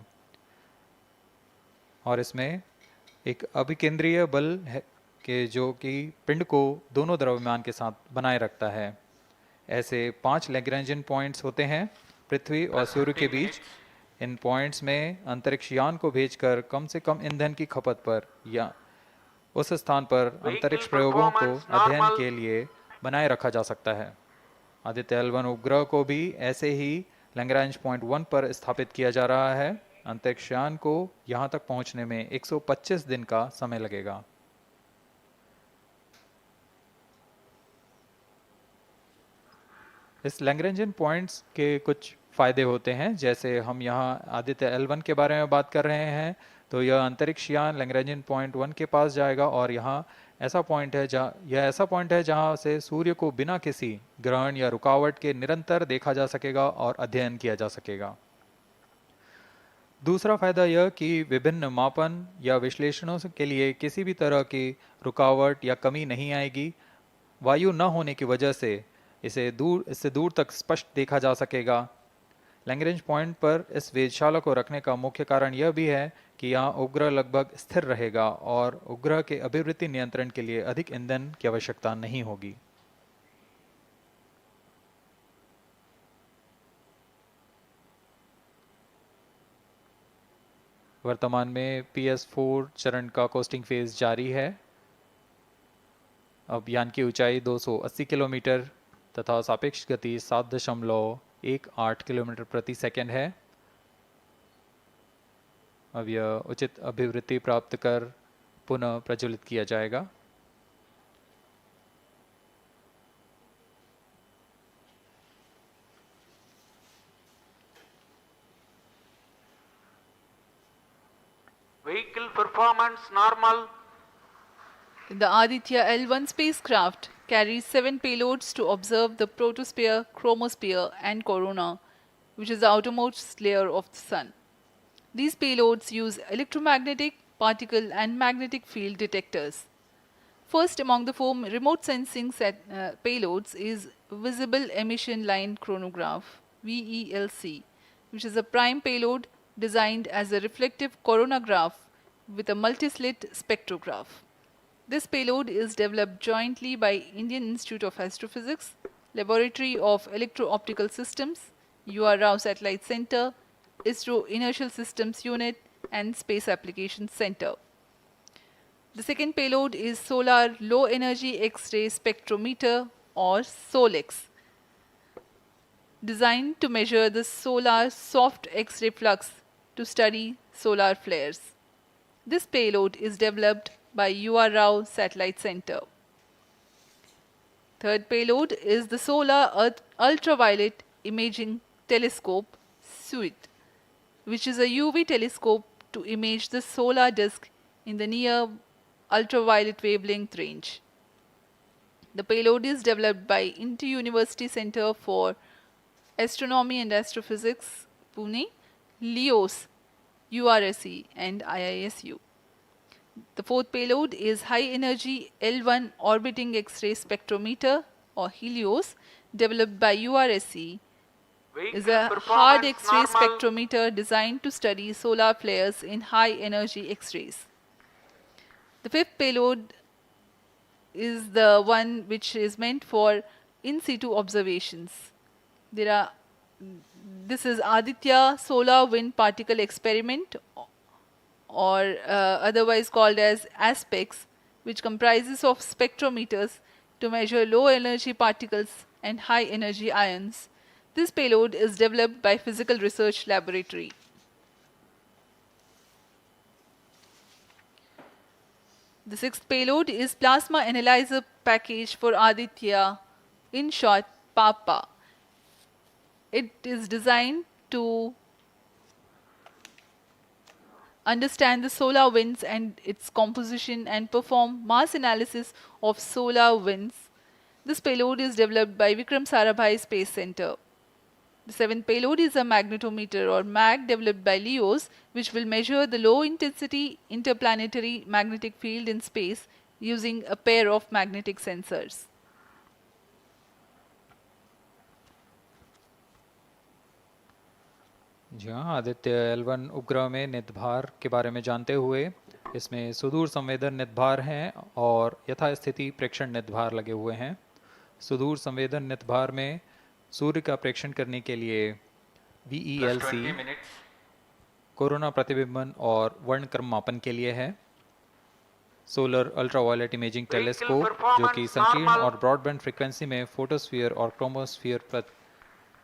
और इसमें एक अभिकेंद्रीय बल है कि जो कि पिंड को दोनों द्रव्यमान के साथ बनाए रखता है। ऐसे 5 लैग्रेंजियन पॉइंट्स होते हैं पृथ्वी और सूर्य के बीच। इन पॉइंट्स में अंतरिक्ष यान को भेजकर कम से कम ईंधन की खपत पर या उस स्थान पर अंतरिक्ष प्रयोगों को अध्ययन के लिए बनाए रखा जा सकता है। आदित्य L1 उपग्रह को भी ऐसे ही लैग्रांज पॉइंट 1 पर स्थापित किया जा रहा है। अंतरिक्ष यान को यहां तक पहुंचने में 125 दिन का समय लगेगा। इस लैग्रेंजियन पॉइंट्स के कुछ फ़ायदे होते हैं, जैसे हम यहाँ आदित्य L1 के बारे में बात कर रहे हैं तो यह अंतरिक्ष यान लैग्रेंजियन पॉइंट 1 के पास जाएगा और यहाँ ऐसा पॉइंट है जहाँ से सूर्य को बिना किसी ग्रहण या रुकावट के निरंतर देखा जा सकेगा और अध्ययन किया जा सकेगा। दूसरा फायदा यह कि विभिन्न मापन या विश्लेषणों के लिए किसी भी तरह की रुकावट या कमी नहीं आएगी। वायु न होने की वजह से इससे दूर तक स्पष्ट देखा जा सकेगा। लैग्रेंज पॉइंट पर इस वेधशाला को रखने का मुख्य कारण यह भी है कि यहाँ उपग्रह लगभग स्थिर रहेगा और उपग्रह के अभिवृत्ति नियंत्रण के लिए अधिक ईंधन की आवश्यकता नहीं होगी। वर्तमान में PS4 चरण का कोस्टिंग फेज जारी है। अब यान की ऊंचाई 280 किलोमीटर तथा सापेक्ष गति 7.18 किलोमीटर प्रति सेकंड है। अब यह उचित अभिवृत्ति प्राप्त कर पुनः प्रज्वलित किया जाएगा। Vehicle performance normal. The Aditya L1 spacecraft carries 7 payloads to observe the protosphere, chromosphere and corona, which is the outermost layer of the Sun. These payloads use electromagnetic, particle and magnetic field detectors. First among the 4 remote sensing payloads is Visible Emission Line Chronograph, VELC, which is a prime payload designed as a reflective coronagraph with a multi-slit spectrograph. This payload is developed jointly by Indian Institute of Astrophysics, Laboratory of Electro-Optical Systems, UR Rao Satellite Center, Isro Inertial Systems Unit, and Space Applications Center. The second payload is Solar Low Energy X-ray Spectrometer, or SOLEX, designed to measure the solar soft X-ray flux to study solar flares. This payload is developed by UR Rao Satellite Center. Third payload is the Solar Earth Ultraviolet Imaging Telescope suite, which is a UV telescope to image the solar disk in the near ultraviolet wavelength range. The payload is developed by Inter-University Center for Astronomy and Astrophysics, Pune, LEOS, URSE, and IISU. The fourth payload is High Energy L1 Orbiting X-ray Spectrometer, or HELIOS, developed by URSE. Is a hard X-ray spectrometer designed to study solar flares in high energy X-rays. The fifth payload is the one which is meant for in situ observations. This is Aditya Solar Wind Particle Experiment, or otherwise called as ASPEX, which comprises of spectrometers to measure low energy particles and high energy ions. This payload is developed by Physical Research Laboratory. The sixth payload is Plasma Analyzer Package for Aditya, in short PAPA. It is designed to understand the solar winds and its composition and perform mass analysis of solar winds. This payload is developed by Vikram Sarabhai Space Center. The seventh payload is a magnetometer, or MAG, developed by LEOS, which will measure the low intensity interplanetary magnetic field in space using a pair of magnetic sensors. जी हाँ, Aditya L1 उपग्रह में निदभार के बारे में जानते हुए इसमें सुदूर संवेदन निदभार हैं और यथास्थिति प्रेक्षण निदभार लगे हुए हैं। सुदूर संवेदन निदभार में सूर्य का प्रेक्षण करने के लिए VELC कोरोना प्रतिबिंबन और वर्णक्रम मापन के लिए है। सोलर अल्ट्रावायलेट इमेजिंग टेलीस्कोप, जो कि संकीर्ण और ब्रॉडबैंड फ्रीक्वेंसी में फोटोस्फीयर और क्रोमोस्फीयर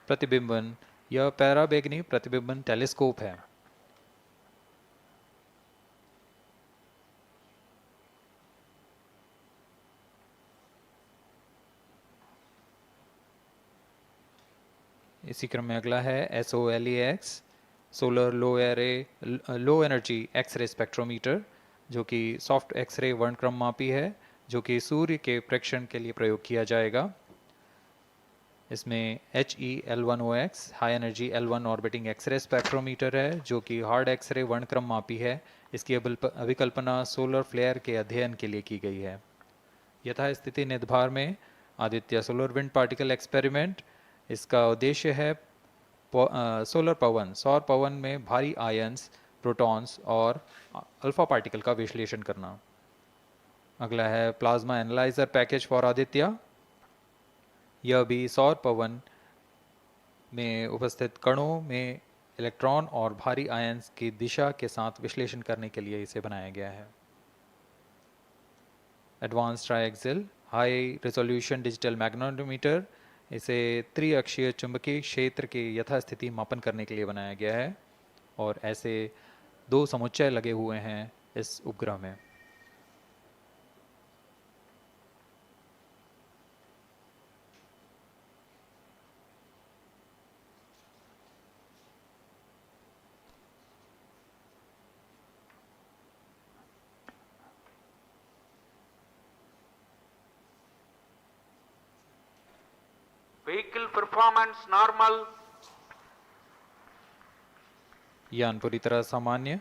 प्रतिबिंबन यह पैराबैंगनी प्रतिबिंबन टेलीस्कोप है। इसी क्रम में अगला है SOLEX, solar low energy X ray spectrometer, जो कि सॉफ्ट एक्सरे वर्णक्रम मापी है, जो कि सूर्य के प्रेक्षण के लिए प्रयोग किया जाएगा। इसमें HEL1OX high energy L1 orbiting X ray spectrometer है, जो कि हार्ड एक्सरे वर्णक्रम मापी है। इसकी अभिकल्पना सोलर फ्लेयर के अध्ययन के लिए की गई है। यथास्थिति निदभार में Aditya solar wind particle experiment, इसका उद्देश्य है सोलर पवन, सौर पवन में भारी आयंस, प्रोटॉन्स और अल्फा पार्टिकल का विश्लेषण करना। अगला है plasma analyser package for Aditya. यह भी सौर पवन में उपस्थित कणों में इलेक्ट्रॉन और भारी आयंस की दिशा के साथ विश्लेषण करने के लिए इसे बनाया गया है। Advance triaxial high resolution digital magnetometer, इसे त्रिअक्षीय चुंबकीय क्षेत्र के यथास्थिति मापन करने के लिए बनाया गया है और ऐसे 2 समुच्चय लगे हुए हैं इस उपग्रह में। Vehicle performance normal. यान पूरी तरह सामान्य,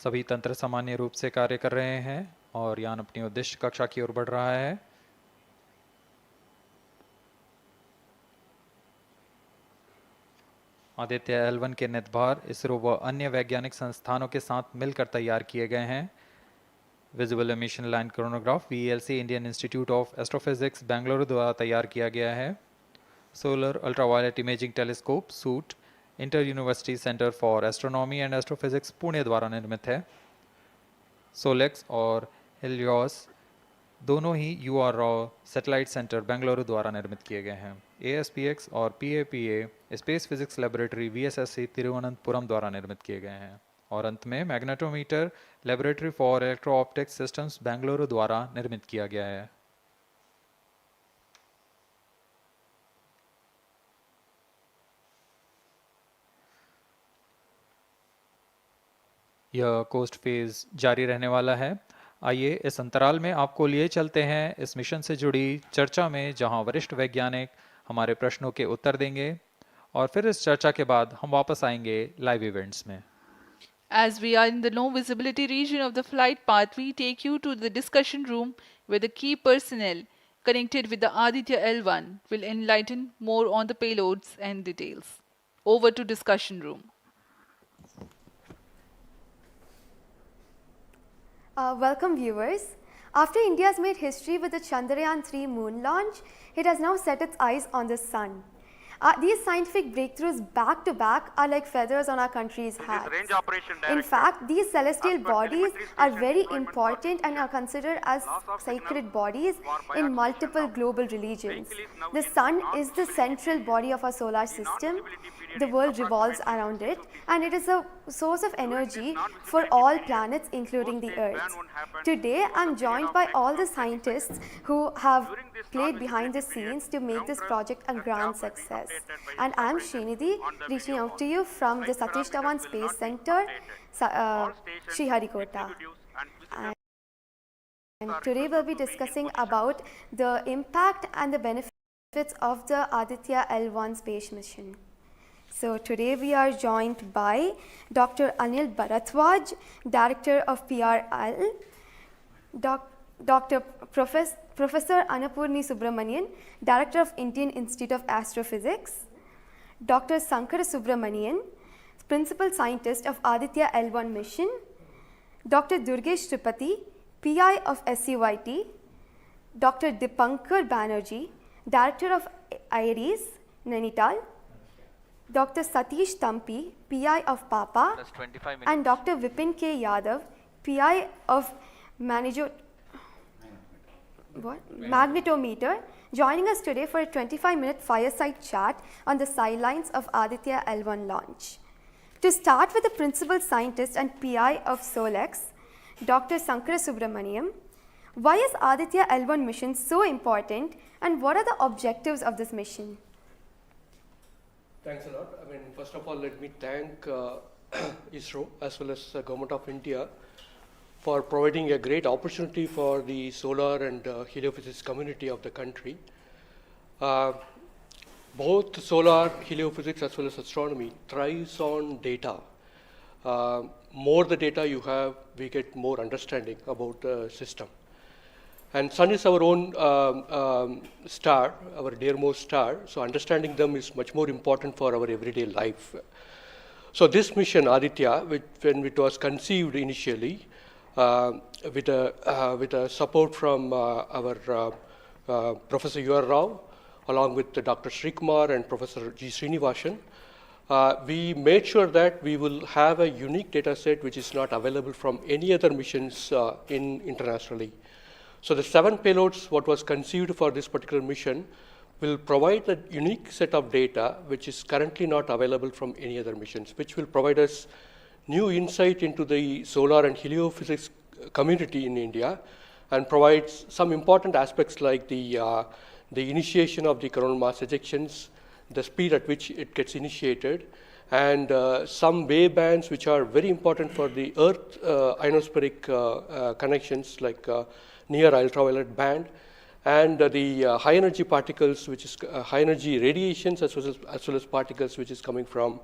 सभी तंत्र सामान्य रूप से कार्य कर रहे हैं और यान अपनी उद्देश्य कक्षा की ओर बढ़ रहा है। आदित्य L1 के निदभार इसरो व अन्य वैज्ञानिक संस्थानों के साथ मिलकर तैयार किए गए हैं। Visible emission line coronagraph VELC Indian institute of astrophysics Bengaluru द्वारा तैयार किया गया है। Solar ultraviolet imaging telescope suit inter university centre for astronomy and astrophysics Pune द्वारा निर्मित है। सोलेक्स और हेलियोस दोनों ही URRAW सैटेलाइट सेंटर बेंगलुरु द्वारा निर्मित किए गए हैं। ASPX और PAPA space physics laboratory VSSC Thiruvananthapuram द्वारा निर्मित किए गए हैं। और अंत में magnetometer laboratory for electro optics systems Bengaluru द्वारा निर्मित किया गया है। यह कोस्ट फेज जारी रहने वाला है। आइए इस अंतराल में आपको लिए चलते हैं इस मिशन से जुड़ी चर्चा में, जहां वरिष्ठ वैज्ञानिक हमारे प्रश्नों के उत्तर देंगे और फिर इस चर्चा के बाद हम वापस आएंगे लाइव इवेंट्स में। As we are in the low visibility region of the flight path, we take you to the discussion room where the key personnel connected with the Aditya L1 will enlighten more on the payloads and details. Over to discussion room. Welcome viewers. After India has made history with the Chandrayaan-3 moon launch, it has now set its eyes on the sun. These scientific breakthroughs back to back are like feathers on our country's hat. In fact, these celestial bodies are very important and are considered as sacred bodies in multiple global religions. The sun is the central body of our solar system. The world revolves around it, and it is a source of energy for all planets, including the Earth. Today, I'm joined by all the scientists who have played behind the scenes to make this project a grand success. And I'm Srinidhi, reaching out to you from the Satish Dhawan Space Center, Sriharikota. And today we'll be discussing about the impact and the benefits of the Aditya L1 space mission. So today we are joined by Dr. Anil Bharatwaj, Director of PRL, Professor Annapurni Subramanian, Director of Indian Institute of Astrophysics, Dr. Sankara Subramanian, Principal Scientist of Aditya L1 mission, Dr. Durgesh Tripati, PI of SUIT, Dr. Dipankar Banerjee, Director of IRRIS, Nainital, Dr. Satish Tampi, PI of PAPA, and Dr. Vipin K. Yadav, PI of Magnetometer, joining us today for a 25-minute fireside chat on the sidelines of Aditya L1 launch. To start with the Principal Scientist and PI of SOLEX, Dr. Sankara Subramaniam, why is Aditya L1 mission so important, and what are the objectives of this mission? Thanks a lot. First of all, let me thank Isro as well as the Government of India for providing a great opportunity for the solar and heliophysics community of the country. Both solar, heliophysics as well as astronomy thrives on data. More the data you have, we get more understanding about the system. And sun is our own star, our dearmost star, so understanding them is much more important for our everyday life. So this mission, Aditya, when it was conceived initially, with a support from our Professor U.R. Rao, along with Dr. Srikumar and Professor G. Srinivasan, we made sure that we will have a unique data set which is not available from any other missions internationally. So the 7 payloads, what was conceived for this particular mission, will provide a unique set of data which is currently not available from any other missions, which will provide us new insight into the solar and heliophysics community in India, and provides some important aspects like the initiation of the coronal mass ejections, the speed at which it gets initiated, and some wave bands which are very important for the Earth ionospheric connections, like near ultraviolet band, and the high energy particles, which is high energy radiations as well as particles which is coming from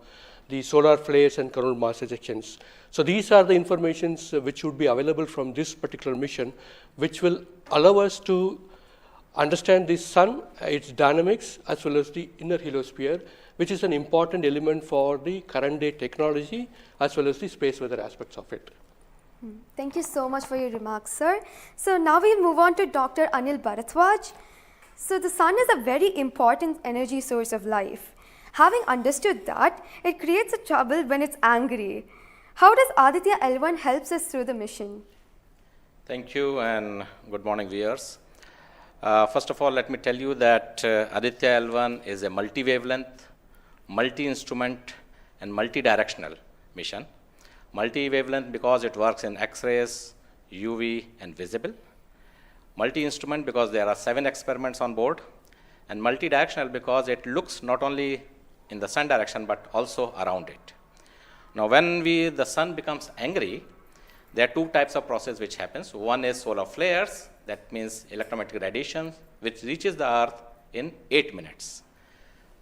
the solar flares and coronal mass ejections. So these are the informations which would be available from this particular mission, which will allow us to understand the sun, its dynamics, as well as the inner heliosphere, which is an important element for the current day technology as well as the space weather aspects of it. Thank you so much for your remarks, sir. So now we'll move on to Dr. Anil Bharatwaj. So the sun is a very important energy source of life. Having understood that, it creates a trouble when it's angry. How does Aditya L1 helps us through the mission? Thank you and good morning, viewers. First of all, let me tell you that Aditya L1 is a multi-wavelength, multi-instrument and multi-directional mission. Multi-wavelength because it works in X-rays, UV and visible. Multi-instrument because there are 7 experiments on board. And multi-directional because it looks not only in the sun direction but also around it. Now when the sun becomes angry, there are 2 types of process which happens. One is solar flares, that means electromagnetic radiation, which reaches the earth in 8 minutes.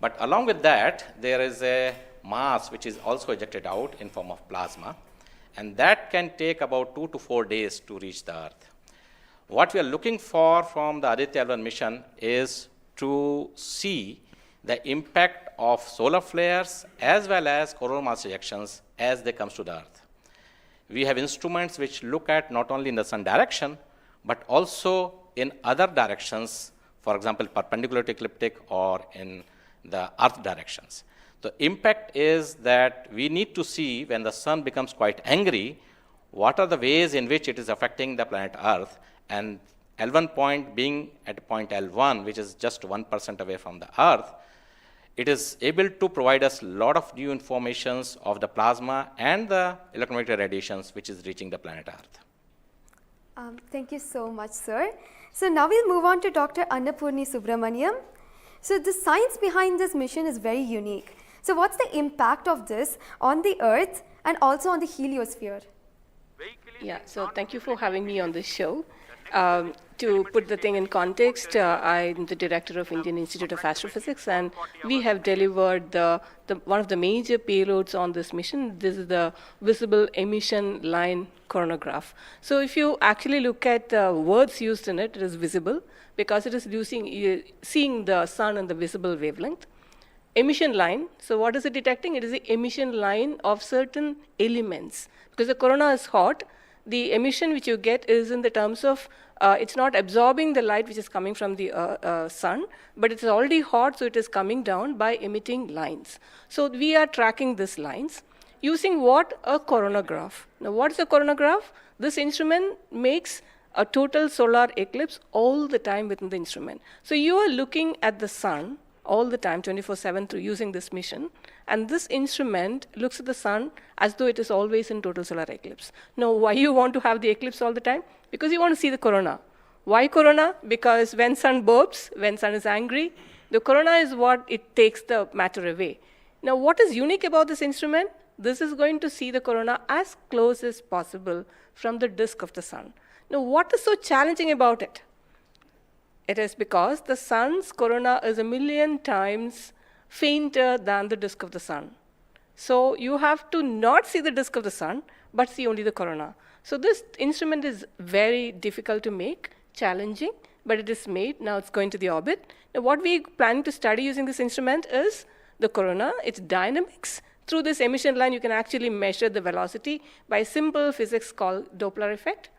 But along with that, there is a mass which is also ejected out in form of plasma, and that can take about 2 to 4 days to reach the earth. What we are looking for from the Aditya L1 mission is to see the impact of solar flares as well as coronal mass ejections as they come to the earth. We have instruments which look at not only in the sun direction, but also in other directions, for example, perpendicular to ecliptic or in the earth directions. The impact is that we need to see when the sun becomes quite angry, what are the ways in which it is affecting the planet Earth, and L1 point being at point L1, which is just 1% away from the Earth, it is able to provide us a lot of new informations of the plasma and the electromagnetic radiations which is reaching the planet Earth. Thank you so much, sir. So now we'll move on to Dr. Annapurni Subramaniam. So the science behind this mission is very unique. So what's the impact of this on the Earth and also on the heliosphere? Yeah, so thank you for having me on this show. To put the thing in context, I'm the director of Indian Institute of Astrophysics, and we have delivered one of the major payloads on this mission. This is the visible emission line coronagraph. So if you actually look at the words used in it, it is visible because it is seeing the sun and the visible wavelength. Emission line, so what is it detecting? It is the emission line of certain elements. Because the corona is hot, the emission which you get is in the terms of, it's not absorbing the light which is coming from the sun, but it's already hot, so it is coming down by emitting lines. So we are tracking these lines using what? A coronagraph. Now what's a coronagraph? This instrument makes a total solar eclipse all the time within the instrument. So you are looking at the sun all the time, 24/7 through using this mission. And this instrument looks at the sun as though it is always in total solar eclipse. Now, why you want to have the eclipse all the time? Because you want to see the corona. Why corona? Because when sun burps, when sun is angry, the corona is what it takes the matter away. Now, what is unique about this instrument? This is going to see the corona as close as possible from the disk of the sun. Now, what is so challenging about it? It is because the sun's corona is 1,000,000 times fainter than the disk of the sun. So you have to not see the disk of the sun, but see only the corona. So this instrument is very difficult to make, challenging, but it is made. Now it's going to the orbit. Now what we planning to study using this instrument is the corona, its dynamics. Through this emission line, you can actually measure the velocity by simple physics called Doppler effect.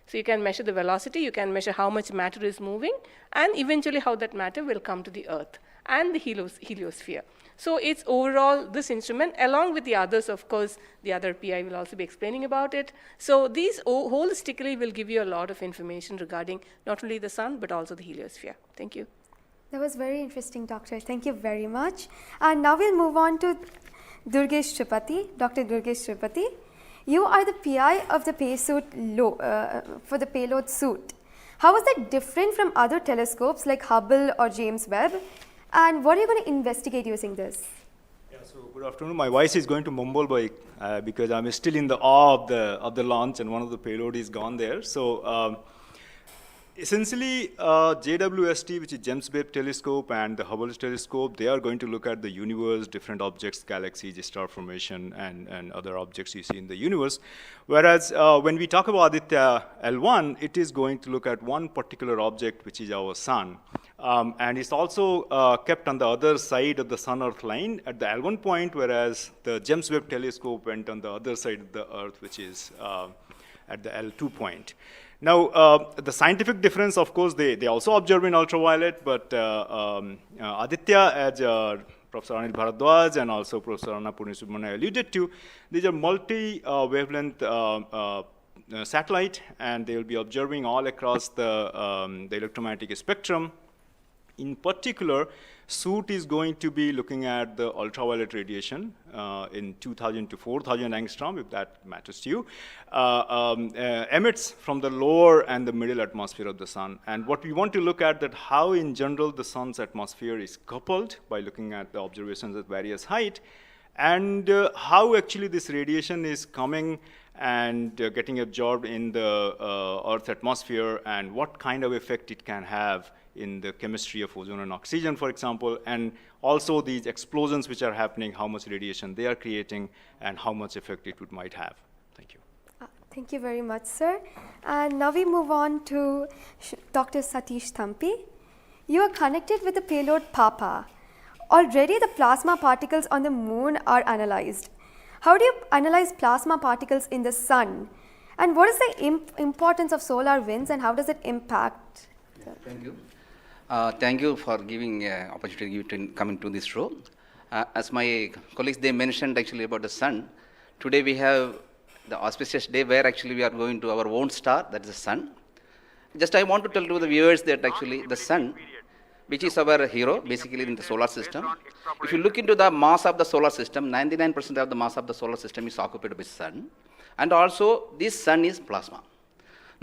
So you can measure the velocity, you can measure how much matter is moving, and eventually how that matter will come to the Earth and the heliosphere. So it's overall this instrument, along with the others, of course, the other PI will also be explaining about it. So these holistically will give you a lot of information regarding not only the sun, but also the heliosphere. Thank you. That was very interesting, Doctor. Thank you very much. And now we'll move on to Durgesh Tripathi, Dr. Durgesh Tripathi. You are the PI of the for the payload suit. How is that different from other telescopes like Hubble or James Webb? And what are you going to investigate using this? Yeah, so good afternoon. My voice is going to mumble because I'm still in the awe of the launch and one of the payload is gone there. So essentially, JWST, which is James Webb Telescope, and the Hubble Telescope, they are going to look at the universe, different objects, galaxies, star formation, and other objects you see in the universe. Whereas when we talk about Aditya L1, it is going to look at one particular object, which is our sun. And it's also kept on the other side of the Sun-Earth line at the L1 point, whereas the James Webb Telescope went on the other side of the Earth, which is at the L2 point. Now, the scientific difference, of course, they also observe in ultraviolet, but Aditya, as Professor Anil Bharadwaj and also Professor Anna Purnisubramanian alluded to. These are multi-wavelength satellite, and they will be observing all across the electromagnetic spectrum. In particular, SOOT is going to be looking at the ultraviolet radiation in 2000 to 4000 angstrom, if that matters to you, emits from the lower and the middle atmosphere of the sun. And what we want to look at that how in general the sun's atmosphere is coupled by looking at the observations at various height, and how actually this radiation is coming and getting absorbed in the Earth's atmosphere, and what kind of effect it can have in the chemistry of ozone and oxygen, for example, and also these explosions which are happening, how much radiation they are creating, and how much effect it might have. Thank you. Thank you very much, sir. And now we move on to Dr. Satish Thampi. You are connected with the payload PAPA. Already the plasma particles on the moon are analyzed. How do you analyze plasma particles in the sun? And what is the importance of solar winds, and how does it impact? Thank you. Thank you for giving opportunity to come into this show. As my colleagues, they mentioned actually about the sun. Today we have the auspicious day where actually we are going to our own star, that is the sun. Just I want to tell to the viewers that actually the sun, which is our hero basically in the solar system. If you look into the mass of the solar system, 99% of the mass of the solar system is occupied by sun. And also this sun is plasma.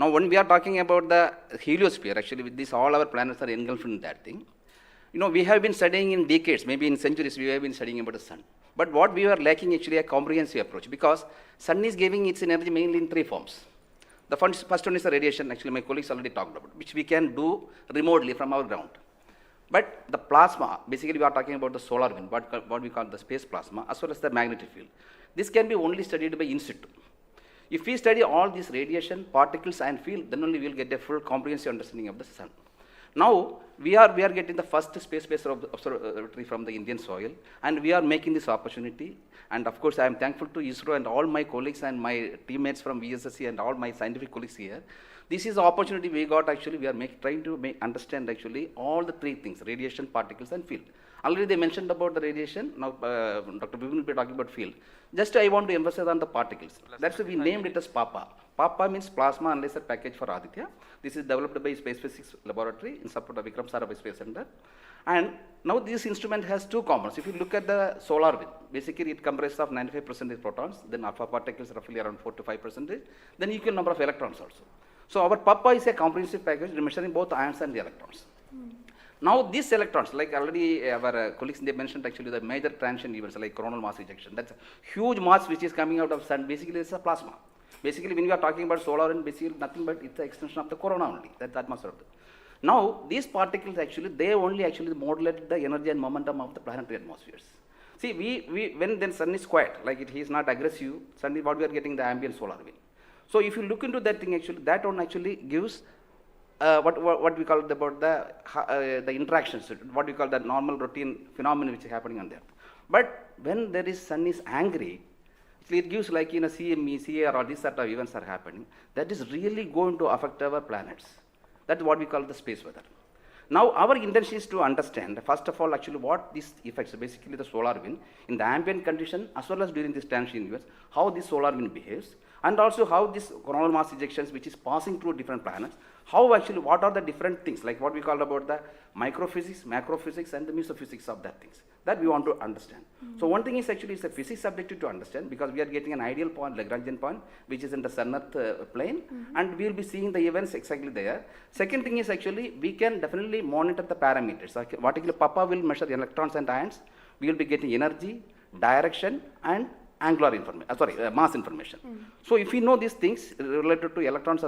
Now, when we are talking about the heliosphere, actually with this, all our planets are engulfed in that thing. You know, we have been studying in decades, maybe in centuries, we have been studying about the sun. But what we are lacking actually a comprehensive approach, because sun is giving its energy mainly in three forms. The first one is the radiation, actually my colleagues already talked about, which we can do remotely from our ground. But the plasma, basically we are talking about the solar wind, what we call the space plasma, as well as the magnetic field. This can be only studied by in situ. If we study all these radiation, particles and field, then only we will get a full comprehensive understanding of the sun. Now, we are getting the first space-based observatory from the Indian soil, and we are making this opportunity. And of course, I am thankful to ISRO and all my colleagues and my teammates from VSSC and all my scientific colleagues here. This is the opportunity we got actually, we are trying to understand actually all the three things, radiation, particles and field. Already they mentioned about the radiation, now Dr. Bibin will be talking about field. Just I want to emphasize on the particles. That's why we named it as PAPA. PAPA means Plasma Analyzer Package for Aditya. This is developed by Space Physics Laboratory in support of Vikram Sarabhai Space Center. And now this instrument has two components. If you look at the solar wind, basically it comprises of 95% protons, then alpha particles roughly around 4 to 5%, then equal number of electrons also. So our PAPA is a comprehensive package measuring both ions and the electrons. Now these electrons, like already our colleagues, they mentioned actually the major transition events like coronal mass ejection. That's a huge mass which is coming out of sun. Basically it's a plasma. Basically when we are talking about solar wind, basically nothing but it's the extension of the corona only. That's the atmosphere of the. Now these particles actually, they only actually modulate the energy and momentum of the planetary atmospheres. See, when then sun is quiet, like it is not aggressive, sun is what we are getting the ambient solar wind. So if you look into that thing actually, that one actually gives what we call about the interactions, what we call the normal routine phenomenon which is happening on the earth. But when there is sun is angry, it gives like in a CME, CAR, or these sort of events are happening, that is really going to affect our planets. That's what we call the space weather. Now our intention is to understand, first of all, actually what these effects, basically the solar wind, in the ambient condition as well as during this transition events, how this solar wind behaves, and also how this coronal mass ejections which is passing through different planets, how actually, what are the different things, like what we call about the microphysics, macrophysics and the mesophysics of that things, that we want to understand. So one thing is actually it's a physics objective to understand, because we are getting an ideal point, Lagrangian point, which is in the sun-earth plane, and we will be seeing the events exactly there. Second thing is actually, we can definitely monitor the parameters. Like what actually PAPA will measure electrons and ions, we will be getting energy, direction and angular information, mass information. So if we know these things related to electrons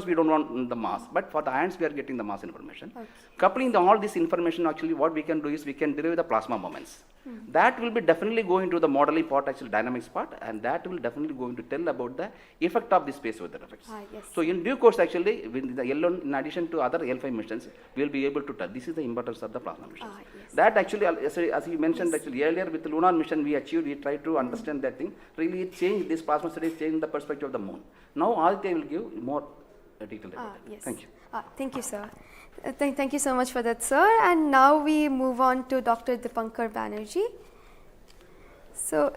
we don't want the mass, but for the ions we are getting the mass information. Coupling all this information, actually what we can do is we can derive the plasma moments. That will be definitely going to the modeling part, actually dynamics part, and that will definitely going to tell about the effect of the space weather effects. Yes. So in due course, actually, with the L1, in addition to other L5 missions, we will be able to tell. This is the importance of the plasma missions. Yes. That actually, as you mentioned, actually earlier with the lunar mission we achieved, we tried to understand that thing. Really it changed, this plasma studies changed the perspective of the moon. Now Aditya will give more detail about it. Yes. Thank you. Thank you, sir. Thank you so much for that, sir. And now we move on to Dr. Dipankar Banerjee. So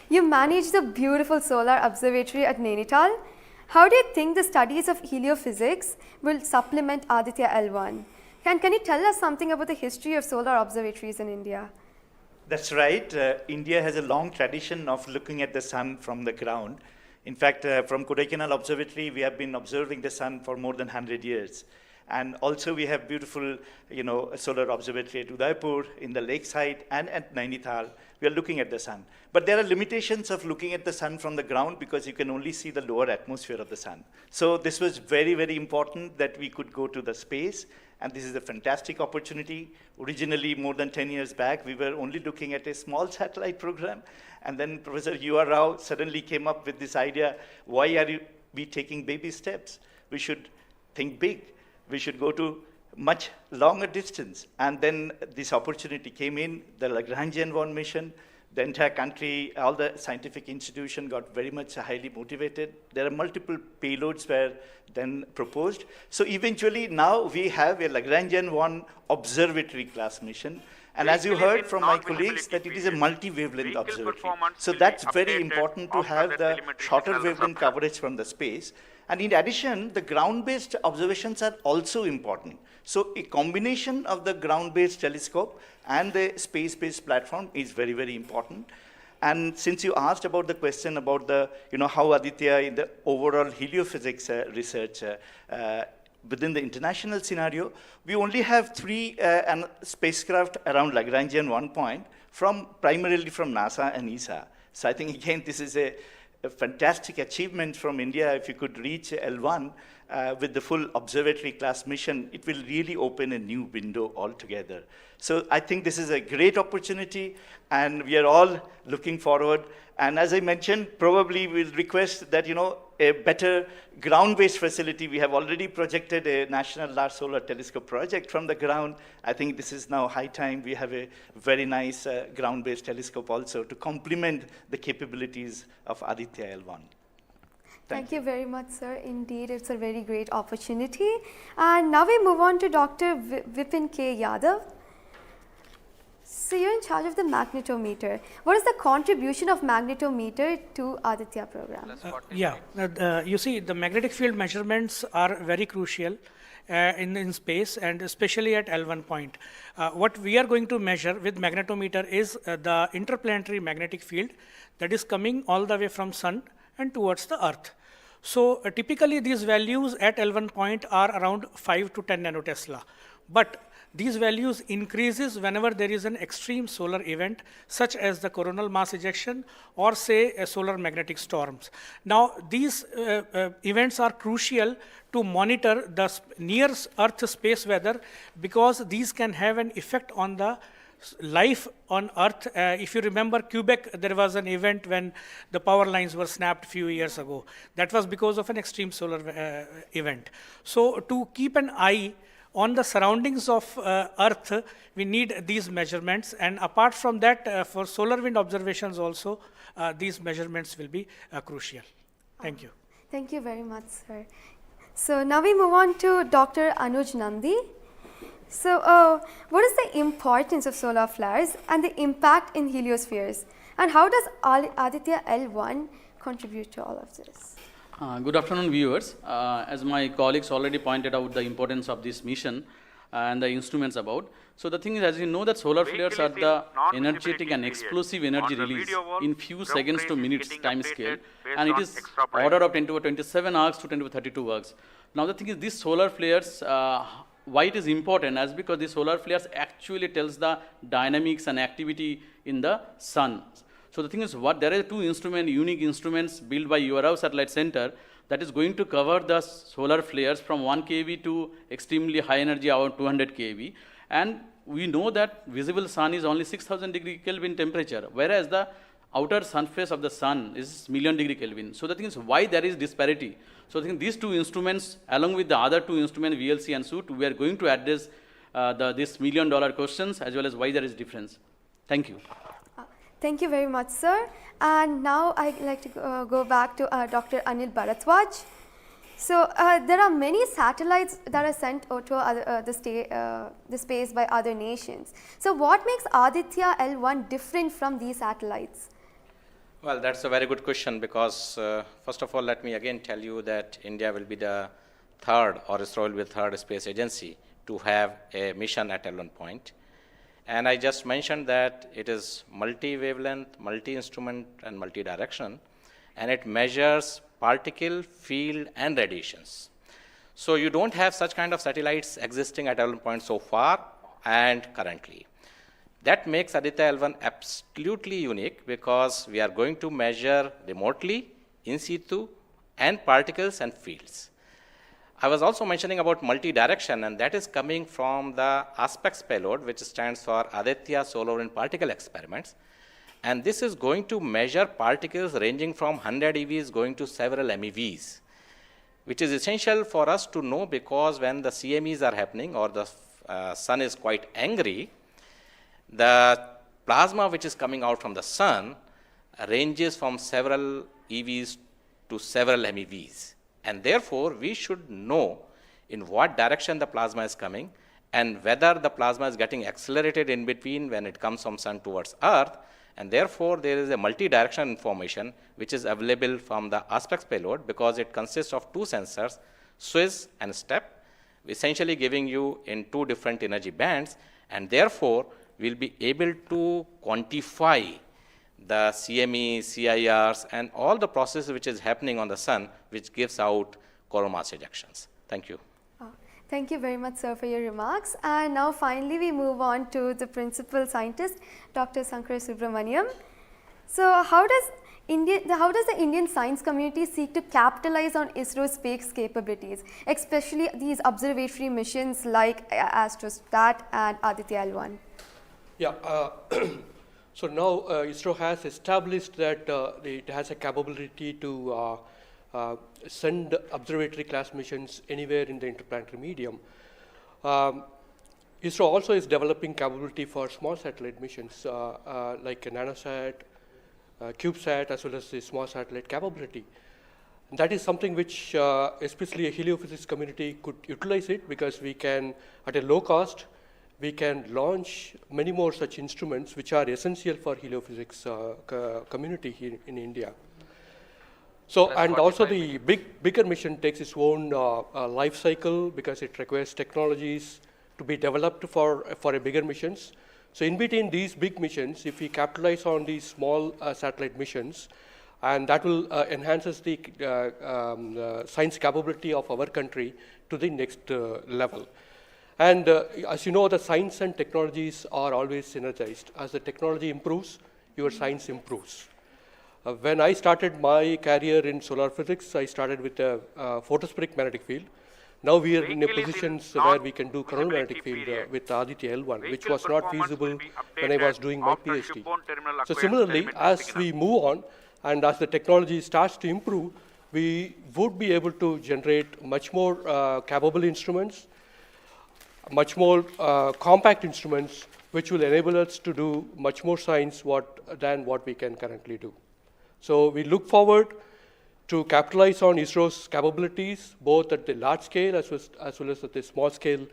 you manage the beautiful solar observatory at Nainital. How do you think the studies of heliophysics will supplement Aditya L1? Can you tell us something about the history of solar observatories in India? That's right. India has a long tradition of looking at the sun from the ground. In fact, from Kodaikanal Observatory, we have been observing the sun for more than 100 years. And also we have beautiful, solar observatory at Udaipur, in the lakeside, and at Nainital. We are looking at the sun. But there are limitations of looking at the sun from the ground because you can only see the lower atmosphere of the sun. So this was very, very important that we could go to the space. And this is a fantastic opportunity. Originally, more than 10 years back, we were only looking at a small satellite program. And then Professor U.R. Rao suddenly came up with this idea, why are we taking baby steps? We should think big. We should go to much longer distance. And then this opportunity came in, the Lagrangian 1 mission. The entire country, all the scientific institution got very much highly motivated. There are multiple payloads were then proposed. So eventually now we have a Lagrangian 1 observatory class mission. And as you heard from my colleagues, that it is a multi-wavelength observatory. So that's very important to have the shorter wavelength coverage from the space. And in addition, the ground-based observations are also important. So a combination of the ground-based telescope and the space-based platform is very, very important. And since you asked about the question about the, how Aditya in the overall heliophysics research within the international scenario, we only have 3 spacecraft around Lagrangian 1 point primarily from NASA and ESA. So I think again, this is a fantastic achievement from India. If you could reach L1 with the full observatory class mission, it will really open a new window altogether. So I think this is a great opportunity, and we are all looking forward. And as I mentioned, probably we'll request that, a better ground-based facility. We have already projected a National Large Solar Telescope project from the ground. I think this is now high time we have a very nice ground-based telescope also to complement the capabilities of Aditya L1. Thank you very much, sir. Indeed, it's a very great opportunity. And now we move on to Dr. Vipin K. Yadav. So you're in charge of the magnetometer. What is the contribution of magnetometer to Aditya program? You see, the magnetic field measurements are very crucial in space, and especially at L1 point. What we are going to measure with magnetometer is the interplanetary magnetic field that is coming all the way from sun and towards the earth. So typically these values at L1 point are around 5 to 10 nanotesla. But these values increases whenever there is an extreme solar event, such as the coronal mass ejection or say solar magnetic storms. Now these events are crucial to monitor the near Earth space weather, because these can have an effect on the life on Earth. If you remember Quebec, there was an event when the power lines were snapped a few years ago. That was because of an extreme solar event. So to keep an eye on the surroundings of Earth, we need these measurements, and apart from that, for solar wind observations also, these measurements will be crucial. Thank you. Thank you very much, sir. So now we move on to Dr. Anuj Nandi. So what is the importance of solar flares and the impact in heliospheres? And how does Aditya L1 contribute to all of this? Good afternoon, viewers. As my colleagues already pointed out the importance of this mission and the instruments about. So the thing is, as you know, that solar flares are the energetic and explosive energy release in few seconds to minutes time scale, and it is order of 10 to the 27 arcs to 10 to the 32 arcs. Now the thing is, these solar flares, why it is important, as because the solar flares actually tells the dynamics and activity in the sun. So the thing is, there are 2 unique instruments built by URRAO Satellite Center that is going to cover the solar flares from 1 keV to extremely high energy, about 200 keV. And we know that visible sun is only 6000 degree Kelvin temperature, whereas the outer surface of the sun is million degree Kelvin. So the thing is, why there is disparity? So I think these 2 instruments, along with the other 2 instruments, VLC and SUIT, we are going to address this $1 million questions, as well as why there is difference. Thank you. Thank you very much, sir. And now I'd like to go back to Dr. Anil Bharadwaj. So there are many satellites that are sent to the space by other nations. So what makes Aditya L1 different from these satellites? Well, that's a very good question because first of all, let me again tell you that India will be the third, or Isro will be the third space agency to have a mission at L1 point. And I just mentioned that it is multi-wavelength, multi-instrument, and multi-direction, and it measures particle, field, and radiations. So you don't have such kind of satellites existing at L1 point so far and currently. That makes Aditya L1 absolutely unique because we are going to measure remotely, in situ, and particles and fields. I was also mentioning about multi-direction, and that is coming from the aspects payload, which stands for Aditya Solar Wind Particle Experiments. And this is going to measure particles ranging from 100 EVs going to several MeVs, which is essential for us to know because when the CMEs are happening or the sun is quite angry, the plasma which is coming out from the sun ranges from several EVs to several MeVs. And therefore, we should know in what direction the plasma is coming and whether the plasma is getting accelerated in between when it comes from sun towards earth. And therefore, there is a multi-direction information which is available from the aspects payload because it consists of two sensors, SWIS and STEP, essentially giving you in two different energy bands. And therefore, we'll be able to quantify the CME, CIRs, and all the processes which is happening on the sun, which gives out coronal mass ejections. Thank you. Thank you very much, sir, for your remarks. And now finally we move on to the principal scientist, Dr. Sankar Subramaniam. So how does the Indian science community seek to capitalize on ISRO's space capabilities, especially these observatory missions like Astrostat and Aditya L1? Yeah, so now ISRO has established that it has a capability to send observatory class missions anywhere in the interplanetary medium. ISRO also is developing capability for small satellite missions like a nanosat, CubeSat, as well as the small satellite capability. And that is something which especially a heliophysics community could utilize it because we can, at a low cost, we can launch many more such instruments which are essential for heliophysics community here in India. So, and also the bigger mission takes its own life cycle because it requires technologies to be developed for a bigger missions. So in between these big missions, if we capitalize on these small satellite missions, and that will enhances the science capability of our country to the next level. And as you know, the science and technologies are always synergized. As the technology improves, your science improves. When I started my career in solar physics, I started with a photospheric magnetic field. Now we are in a position where we can do coronal magnetic field with Aditya L1, which was not feasible when I was doing my PhD. So similarly, as we move on and as the technology starts to improve, we would be able to generate much more capable instruments, much more compact instruments, which will enable us to do much more science than what we can currently do. So we look forward to capitalize on ISRO's capabilities, both at the large scale as well as at the small scale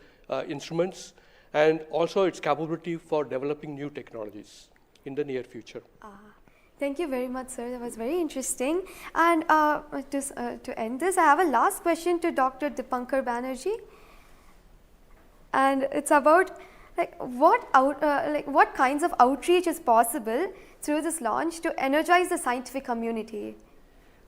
instruments, and also its capability for developing new technologies in the near future. Thank you very much, sir. That was very interesting. And to end this, I have a last question to Dr. Dipankar Banerjee. And it's about what kinds of outreach is possible through this launch to energize the scientific community?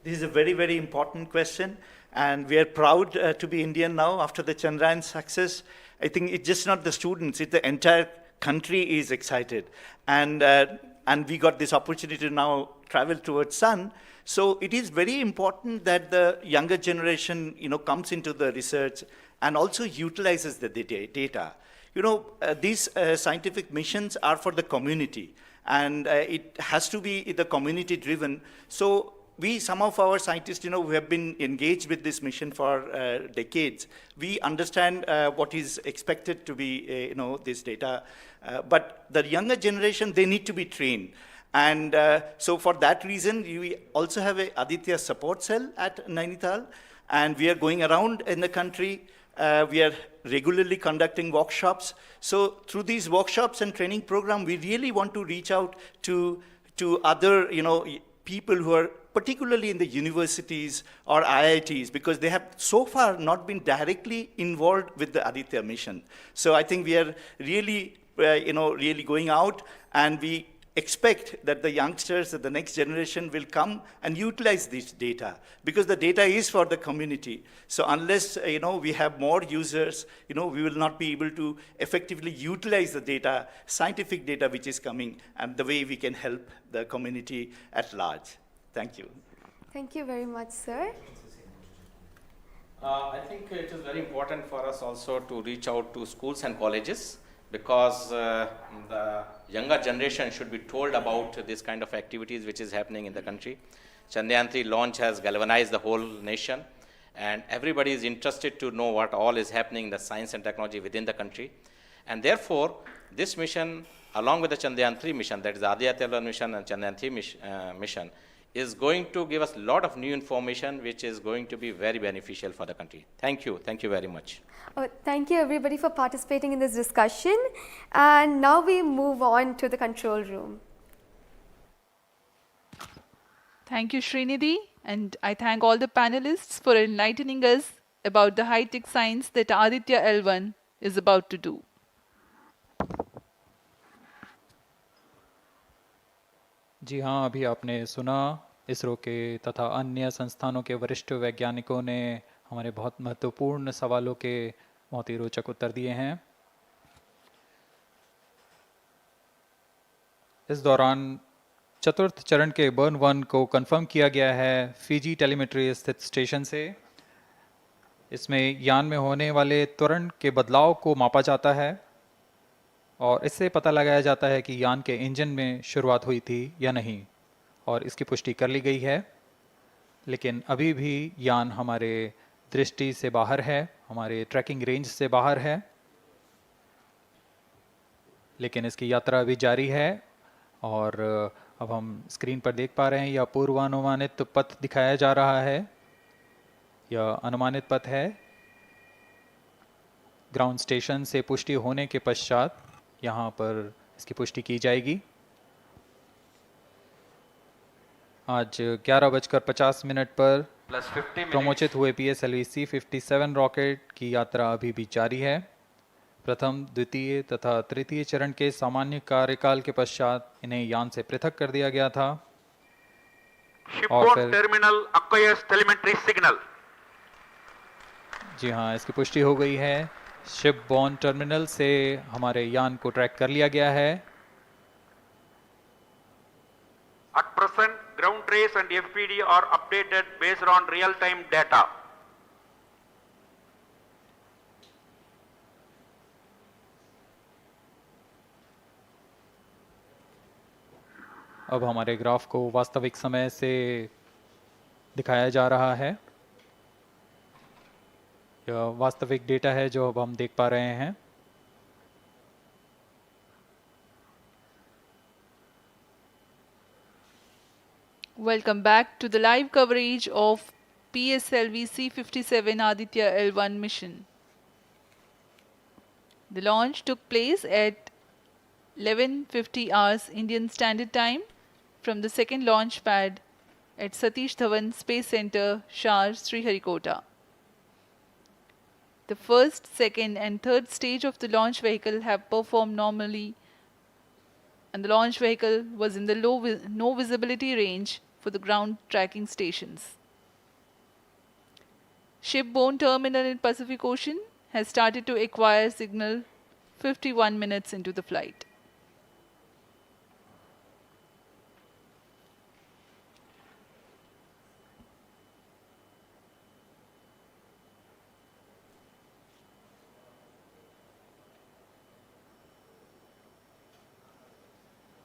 This is a very, very important question, and we are proud to be Indian now after the Chandrayaan success. I think it's just not the students, it's the entire country is excited. And we got this opportunity to now travel towards sun. So it is very important that the younger generation, comes into the research and also utilizes the data. These scientific missions are for the community, and it has to be the community driven. So some of our scientists, who have been engaged with this mission for decades, we understand what is expected to be, this data. But the younger generation, they need to be trained. And so for that reason, we also have a Aditya support cell at Nainital. and we are going around in the country. We are regularly conducting workshops. So through these workshops and training program, we really want to reach out to other, people who are particularly in the universities or IITs, because they have so far not been directly involved with the Aditya mission. So I think we are really, really going out, and we expect that the youngsters, that the next generation will come and utilize this data, because the data is for the community. So unless we have more users, we will not be able to effectively utilize the data, scientific data which is coming, and the way we can help the community at large. Thank you. Thank you very much, sir. I think it is very important for us also to reach out to schools and colleges, because the younger generation should be told about this kind of activities which is happening in the country. Chandrayaan-3 launch has galvanized the whole nation, and everybody is interested to know what all is happening in the science and technology within the country. And therefore, this mission, along with the Chandrayaan-3 mission, that is the Aditya L1 mission and Chandrayaan-3 mission, is going to give us a lot of new information which is going to be very beneficial for the country. Thank you. Thank you very much. Thank you everybody for participating in this discussion. And now we move on to the control room. Thank you, Srinidhi, and I thank all the panelists for enlightening us about the high-tech science that Aditya L1 is about to do. जी हाँ, अभी आपने सुना इसरो के तथा अन्य संस्थानों के वरिष्ठ वैज्ञानिकों ने हमारे बहुत महत्वपूर्ण सवालों के बहुत ही रोचक उत्तर दिए हैं। इस दौरान चतुर्थ चरण के बर्न 1 को कंफर्म किया गया है फिजी टेलीमेट्री स्थित स्टेशन से। इसमें यान में होने वाले त्वरण के बदलाव को मापा जाता है और इससे पता लगाया जाता है कि यान के इंजन में शुरुआत हुई थी या नहीं, और इसकी पुष्टि कर ली गई है। लेकिन अभी भी यान हमारे दृष्टि से बाहर है, हमारे ट्रैकिंग रेंज से बाहर है, लेकिन इसकी यात्रा अभी जारी है। और अब हम स्क्रीन पर देख पा रहे हैं यह पूर्वानुमानित पथ दिखाया जा रहा है। यह अनुमानित पथ है। ग्राउंड स्टेशन से पुष्टि होने के पश्चात यहाँ पर इसकी पुष्टि की जाएगी। आज 11:50 पर प्रमोचित हुए PSLV C57 रॉकेट की यात्रा अभी भी जारी है। प्रथम, द्वितीय तथा तृतीय चरण के सामान्य कार्यकाल के पश्चात इन्हें यान से पृथक कर दिया गया था। और फिर टर्मिनल acquires telemetry signal. जी हाँ, इसकी पुष्टि हो गई है। शिपबॉर्न टर्मिनल से हमारे यान को ट्रैक कर लिया गया है। At present, ground trace and FPD are updated based on real-time data. अब हमारे ग्राफ को वास्तविक समय से दिखाया जा रहा है। यह वास्तविक डेटा है जो अब हम देख पा रहे हैं। Welcome back to the live coverage of PSLV C57 Aditya L1 mission. The launch took place at 11:50 hours Indian Standard Time from the second launch pad at Satish Dhawan Space Center, Shar, Sriharikota. The first, second and third stage of the launch vehicle have performed normally, and the launch vehicle was in the no visibility range for the ground tracking stations. Shipborne terminal in Pacific Ocean has started to acquire signal 51 minutes into the flight.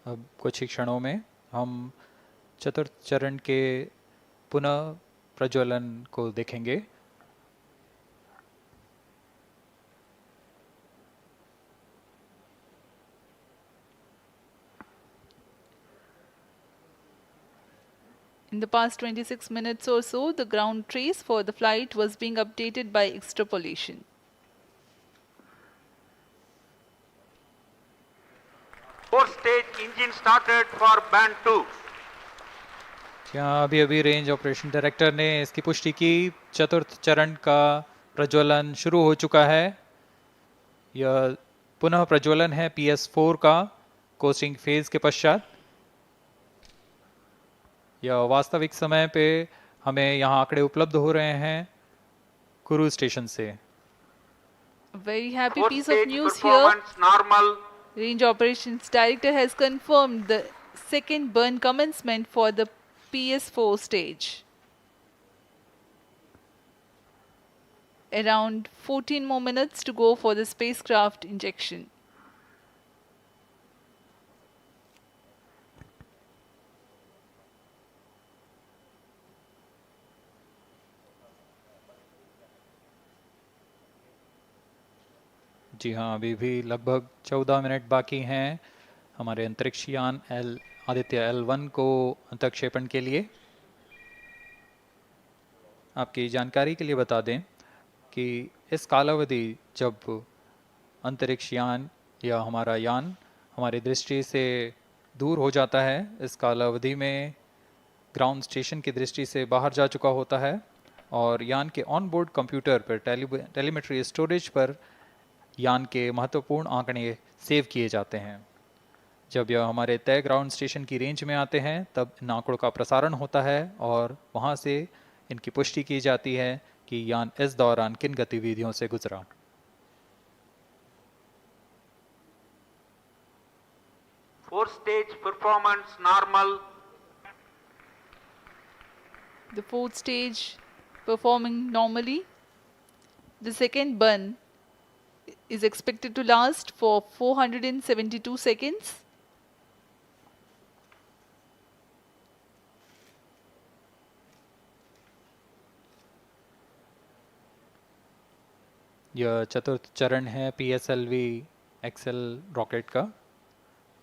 अब कुछ ही क्षणों में हम चतुर्थ चरण के पुनः प्रज्वलन को देखेंगे। In the past 26 minutes or so, the ground trace for the flight was being updated by extrapolation. Fourth stage engine started for band 2. यहाँ अभी अभी रेंज ऑपरेशन डायरेक्टर ने इसकी पुष्टि की, चतुर्थ चरण का प्रज्वलन शुरू हो चुका है। यह पुनः प्रज्वलन है PS4 का कोस्टिंग फेज के पश्चात। यह वास्तविक समय पे हमें यहाँ आंकड़े उपलब्ध हो रहे हैं कुरू स्टेशन से। Very happy piece of news here. Normal. Range Operations Director has confirmed the second burn commencement for the PS4 stage. Around 14 more minutes to go for the spacecraft injection. जी हाँ, अभी भी लगभग 14 मिनट बाकी हैं हमारे अंतरिक्ष यान आदित्य L1 को अंतक्षेपण के लिए। आपकी जानकारी के लिए बता दें कि इस कालावधि जब अंतरिक्ष यान या हमारा यान हमारी दृष्टि से दूर हो जाता है, इस कालावधि में ग्राउंड स्टेशन की दृष्टि से बाहर जा चुका होता है और यान के ऑन बोर्ड कंप्यूटर पर टेलीमेट्री स्टोरेज पर यान के महत्वपूर्ण आंकड़े सेव किए जाते हैं। जब यह हमारे तय ग्राउंड स्टेशन की रेंज में आते हैं तब इन आंकड़ों का प्रसारण होता है और वहां से इनकी पुष्टि की जाती है कि यान इस दौरान किन गतिविधियों से गुजरा। Fourth stage performance normal. The fourth stage performing normally. The second burn is expected to last for 472 seconds. यह चतुर्थ चरण है PSLV XL रॉकेट का।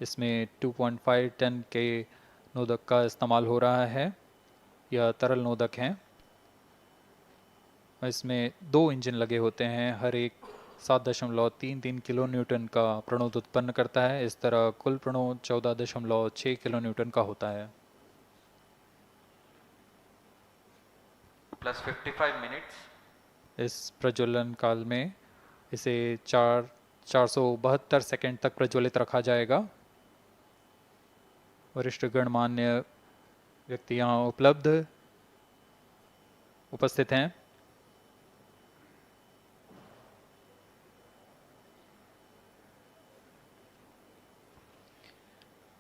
इसमें 2.5 टन के नोदक का इस्तेमाल हो रहा है। यह तरल नोदक हैं। इसमें 2 इंजन लगे होते हैं, हर एक 7.33 किलो न्यूटन का प्रणोद उत्पन्न करता है। इस तरह कुल प्रणोद 14.6 किलो न्यूटन का होता है। Plus 55 minutes. इस प्रज्वलन काल में इसे 472 सेकंड तक प्रज्वलित रखा जाएगा। वरिष्ठ गणमान्य व्यक्ति यहाँ उपस्थित हैं।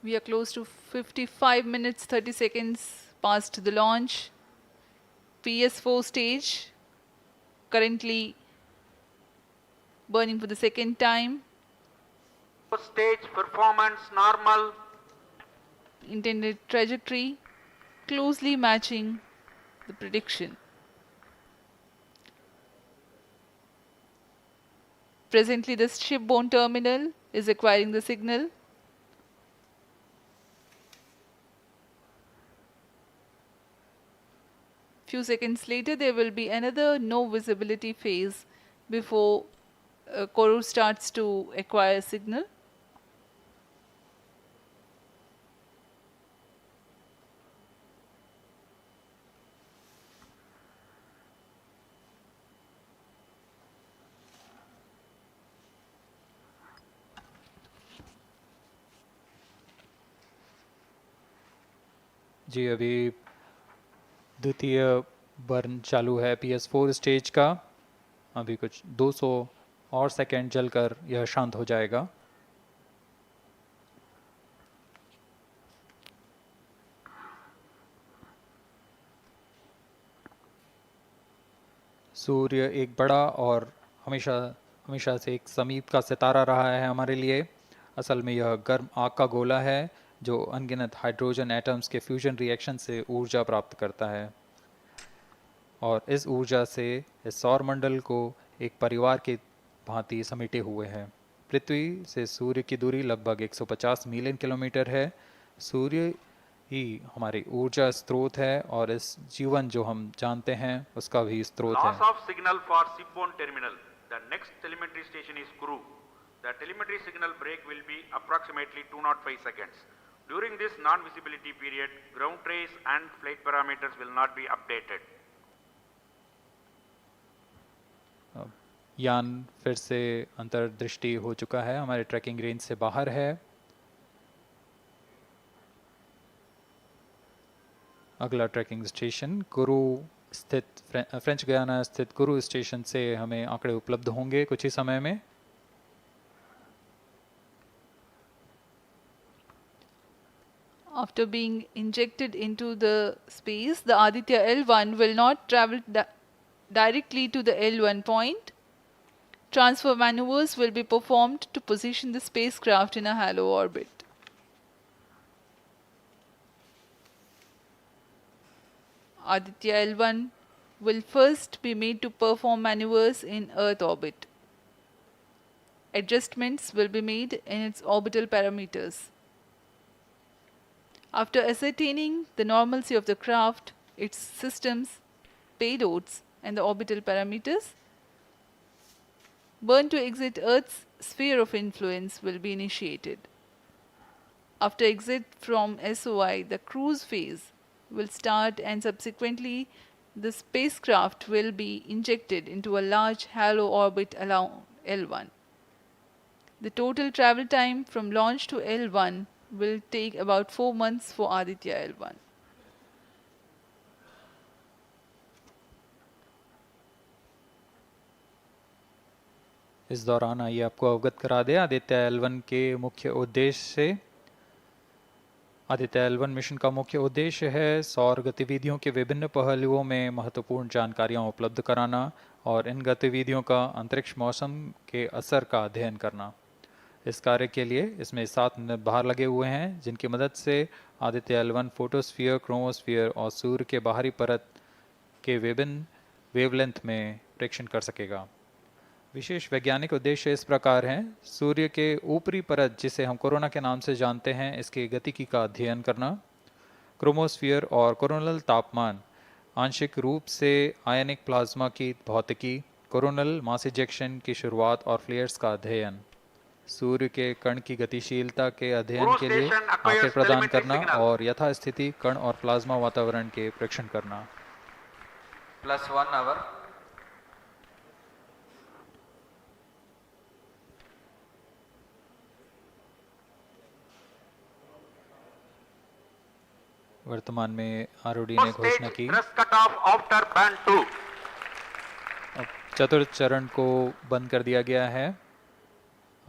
We are close to 55 minutes 30 seconds past the launch. PS4 stage currently burning for the second time. Fourth stage performance normal. Intended trajectory closely matching the prediction. Presently the shipborne terminal is acquiring the signal. Few seconds later there will be another no visibility phase before Koru starts to acquire signal. जी अभी द्वितीय burn चालू है PS4 stage का। अभी कुछ 200 और second जलकर यह शांत हो जाएगा। सूर्य एक बड़ा और हमेशा से एक समीप का सितारा रहा है हमारे लिए। असल में यह गर्म आग का गोला है जो अनगिनत हाइड्रोजन एटम्स के फ्यूजन रिएक्शन से ऊर्जा प्राप्त करता है और इस ऊर्जा से इस सौर मंडल को एक परिवार की भांति समेटे हुए है। पृथ्वी से सूर्य की दूरी लगभग 150 मिलियन किलोमीटर है। सूर्य ही हमारी ऊर्जा स्रोत है और इस जीवन जो हम जानते हैं उसका भी स्रोत है. Loss of signal for shipborne terminal. The next telemetry station is Kuru. The telemetry signal break will be approximately 205 seconds. During this non-visibility period, ground trace and flight parameters will not be updated. यान फिर से अंतर्दृष्टि हो चुका है, हमारे trekking range से बाहर है. अगला ट्रैकिंग स्टेशन कुरु स्थित फ्रेंच गयाना स्थित कुरु स्टेशन से हमें आंकड़े उपलब्ध होंगे कुछ ही समय में. After being injected into the space, the Aditya L1 will not travel directly to the L1 point. Transfer maneuvers will be performed to position the spacecraft in a halo orbit. Aditya L1 will first be made to perform maneuvers in Earth orbit. Adjustments will be made in its orbital parameters. After ascertaining the normalcy of the craft, its systems, payloads, and the orbital parameters, burn to exit Earth's sphere of influence will be initiated. After exit from SOI, the cruise phase will start and subsequently the spacecraft will be injected into a large halo orbit along L1. The total travel time from launch to L1 will take about 4 months for Aditya L1. इस दौरान आइए आपको अवगत करा दें Aditya L1 के मुख्य उद्देश्य से. आदित्य L1 मिशन का मुख्य उद्देश्य है सौर गतिविधियों के विभिन्न पहलुओं में महत्वपूर्ण जानकारियां उपलब्ध कराना और इन गतिविधियों का अंतरिक्ष मौसम के असर का अध्ययन करना. इस कार्य के लिए इसमें 7 भार लगे हुए हैं जिनकी मदद से आदित्य L1 फोटोस्फीयर, क्रोमोस्फीयर और सूर्य के बाहरी परत के विभिन्न वेवलेंथ में प्रेक्षण कर सकेगा. विशेष वैज्ञानिक उद्देश्य इस प्रकार हैं: सूर्य के ऊपरी परत जिसे हम कोरोना के नाम से जानते हैं इसके गतिकी का अध्ययन करना, क्रोमोस्फीयर और कोरोनल तापमान, आंशिक रूप से आयनिक प्लाज्मा की भौतिकी, कोरोनल मास इजेक्शन की शुरुआत और फ्लेयर्स का अध्ययन, सूर्य के कण की गतिशीलता के अध्ययन के लिए आंकड़े प्रदान करना और यथास्थिति कण और प्लाज्मा वातावरण के प्रेक्षण करना. +1 hour. वर्तमान में आरओडी ने घोषणा की अब चतुर्थ चरण को बंद कर दिया गया है.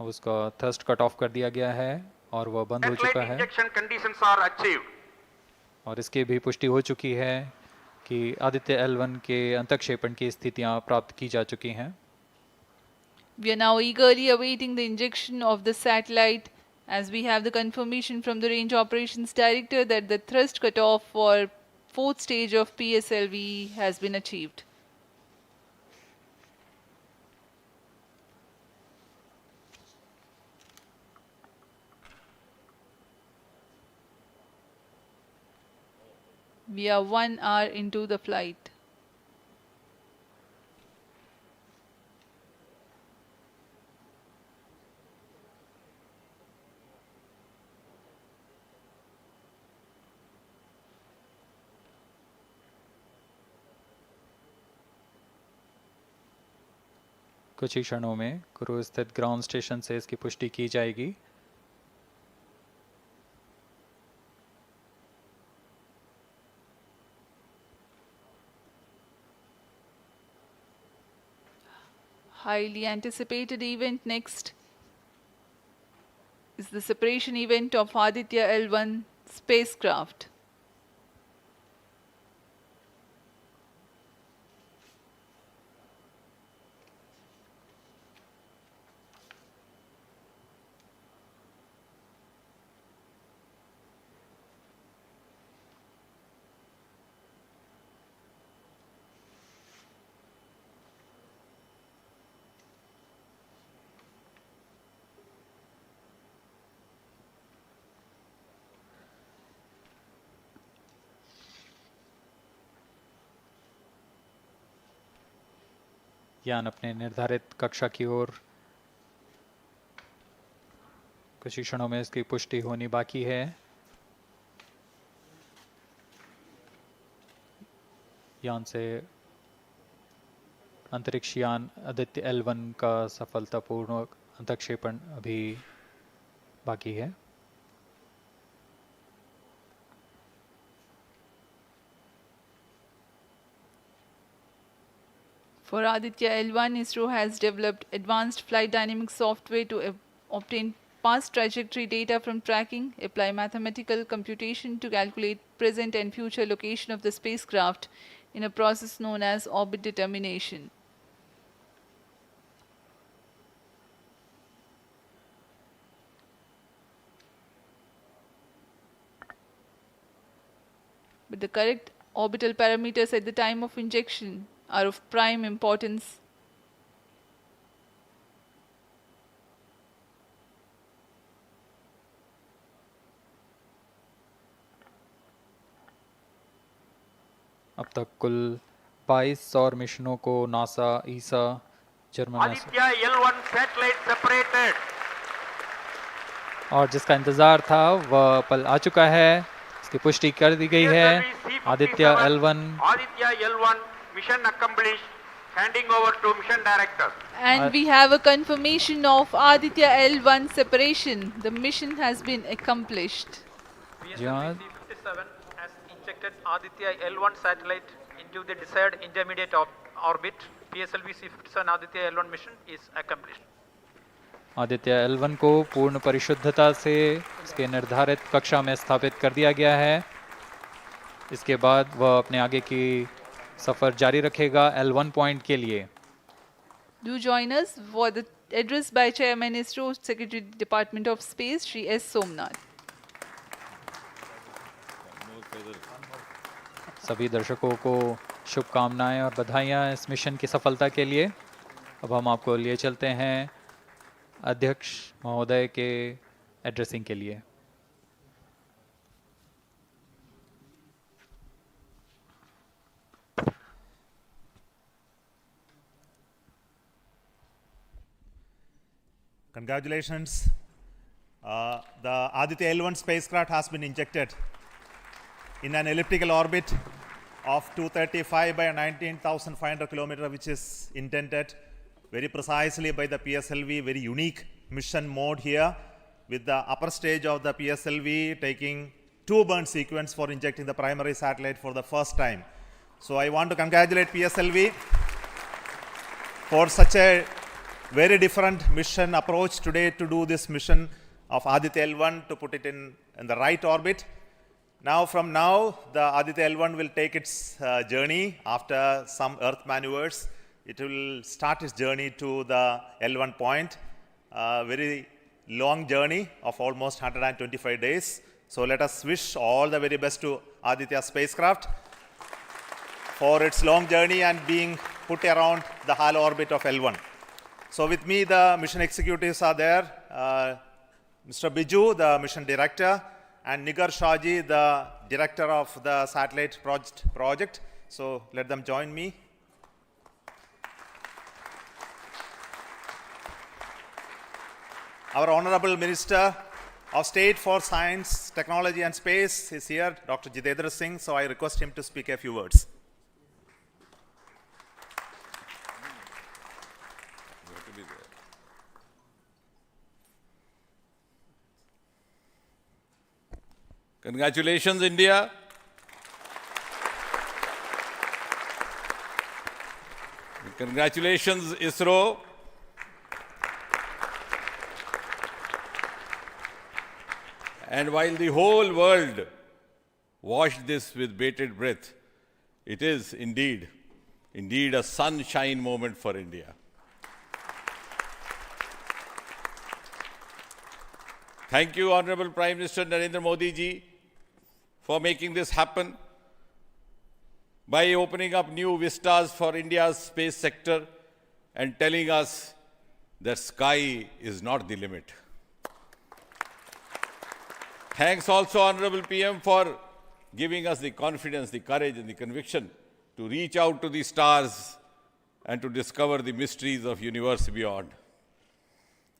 अब उसका थ्रस्ट कट ऑफ कर दिया गया है और वह बंद हो चुका है और इसकी भी पुष्टि हो चुकी है कि आदित्य L1 के अंतःक्षेपण की स्थितियां प्राप्त की जा चुकी हैं. We are now eagerly awaiting the injection of the satellite as we have the confirmation from the Range Operations Director that the thrust cutoff for 4th stage of PSLV has been achieved. We are 1 hour into the flight. कुछ ही क्षणों में कुरु स्थित ground station से इसकी पुष्टि की जाएगी. Highly anticipated event next is the separation event of Aditya L1 spacecraft. यान अपने निर्धारित कक्षा की ओर कुछ ही क्षणों में इसकी पुष्टि होनी बाकी है। यान से अंतरिक्ष यान आदित्य L1 का सफलतापूर्ण अंतक्षेपण अभी बाकी है। For Aditya L1, ISRO has developed advanced flight dynamic software to obtain past trajectory data from tracking, apply mathematical computation to calculate present and future location of the spacecraft in a process known as orbit determination. But the correct orbital parameters at the time of injection are of prime importance. अब तक कुल 22 सौर मिशनों को NASA, ईसा, German Aditya L1 satellite separated. और जिसका इंतजार था वह पल आ चुका है। इसकी पुष्टि कर दी गई है। Aditya L1 Aditya L1 mission accomplished. Handing over to mission director. And we have a confirmation of Aditya L1 separation. The mission has been accomplished. PSLV C57 has injected Aditya L1 satellite into the desired intermediate orbit. PSLV C57 Aditya L1 mission is accomplished. Aditya L1 को पूर्ण परिशुद्धता से इसके निर्धारित कक्षा में स्थापित कर दिया गया है। इसके बाद वह अपने आगे की सफर जारी रखेगा L1 पॉइंट के लिए। Do join us for the address by Chairman ISRO Secretary Department of Space Shri S. Somnath. सभी दर्शकों को शुभकामनाएं और बधाइयां इस मिशन की सफलता के लिए। अब हम आपको लिए चलते हैं अध्यक्ष महोदय के एड्रेसिंग के लिए। Congratulations. The Aditya L1 spacecraft has been injected in an elliptical orbit of 235 by 19,500 kilometers, which is intended very precisely by the PSLV, very unique mission mode here, with the upper stage of the PSLV taking 2 burn sequence for injecting the primary satellite for the first time. So I want to congratulate PSLV for such a very different mission approach today to do this mission of Aditya L1 to put it in the right orbit. Now, from now, the Aditya L1 will take its journey after some Earth maneuvers. It will start its journey to the L1 point, a very long journey of almost 125 days. So let us wish all the very best to Aditya spacecraft for its long journey and being put around the halo orbit of L1. So with me, the mission executives are there. Mr. Biju, the mission director, and Nigar Shahji, the director of the satellite project. So let them join me. Our Honorable Minister of State for Science, Technology and Space is here, Dr. Jitendra Singh. So I request him to speak a few words. Congratulations, India. Congratulations, ISRO. And while the whole world watched this with bated breath, it is indeed a sunshine moment for India. Thank you, Honorable Prime Minister Narendra Modi ji, for making this happen by opening up new vistas for India's space sector and telling us that sky is not the limit. Thanks also, Honorable PM, for giving us the confidence, the courage and the conviction to reach out to the stars and to discover the mysteries of universe beyond.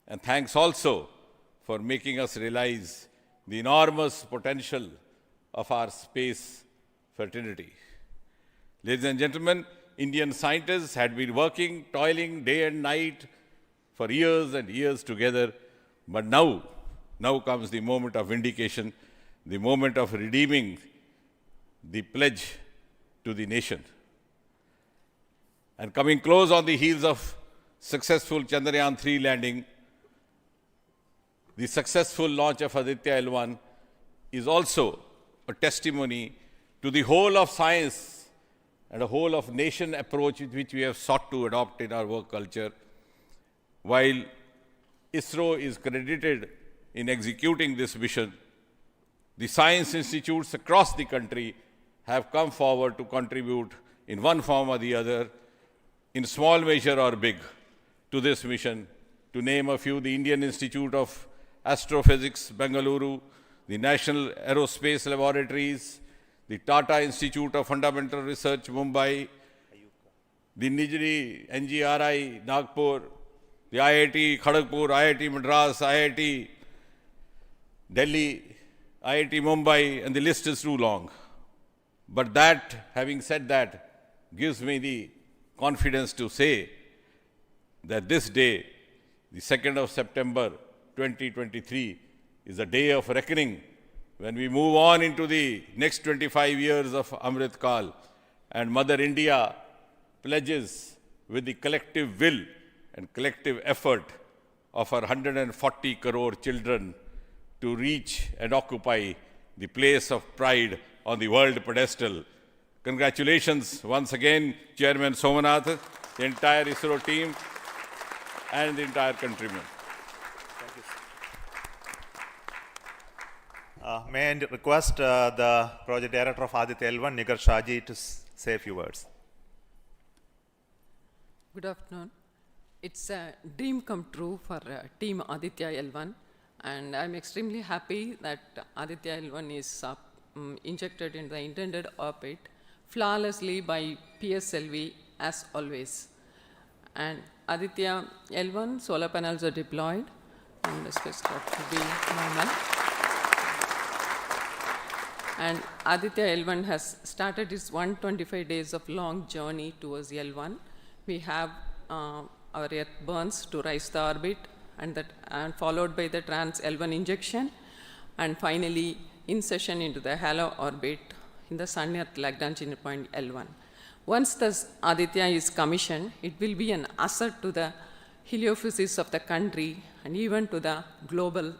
And thanks also for making us realize the enormous potential of our space fraternity. Ladies and gentlemen, Indian scientists had been working, toiling day and night for years and years together, but now comes the moment of vindication, the moment of redeeming the pledge to the nation. And coming close on the heels of successful Chandrayaan-3 landing, the successful launch of Aditya L1 is also a testimony to the whole of science and a whole of nation approach which we have sought to adopt in our work culture. While ISRO is credited in executing this mission, the science institutes across the country have come forward to contribute in one form or the other, in small measure or big, to this mission. To name a few, the Indian Institute of Astrophysics, Bengaluru, the National Aerospace Laboratories, the Tata Institute of Fundamental Research, Mumbai, the Nijri NGRI, Nagpur, the IIT Kharagpur, IIT Madras, IIT Delhi, IIT Mumbai, and the list is too long. But that, having said that, gives me the confidence to say that this day, the 2nd of September 2023, is a day of reckoning when we move on into the next 25 years of Amrit Kal, and Mother India pledges with the collective will and collective effort of our 140 crore children to reach and occupy the place of pride on the world pedestal. Congratulations once again, Chairman Somanath, the entire ISRO team, and the entire countrymen. May I request the Project Director of Aditya L1, Nigar Shaji, to say a few words. Good afternoon. It's a dream come true for Team Aditya L1, and I'm extremely happy that Aditya L1 is injected in the intended orbit flawlessly by PSLV as always. And Aditya L1 solar panels are deployed, and the spacecraft will be normal. And Aditya L1 has started its 125 days of long journey towards L1. We have our Earth burns to rise the orbit, and followed by the trans L1 injection, and finally insertion into the halo orbit in the Sun-Earth Lagrange point L1. Once the Aditya is commissioned, it will be an asset to the heliophysics of the country and even to the global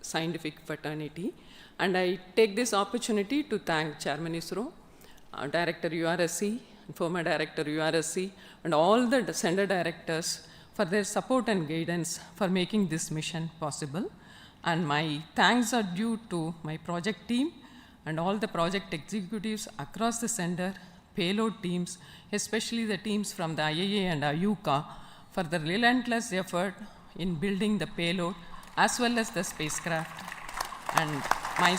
scientific fraternity. And I take this opportunity to thank Chairman ISRO, Director URSC, former Director URSC, and all the Center Directors for their support and guidance for making this mission possible. And my thanks are due to my project team and all the project executives across the center, payload teams, especially the teams from the IAA and IUCA, for the relentless effort in building the payload as well as the spacecraft. And my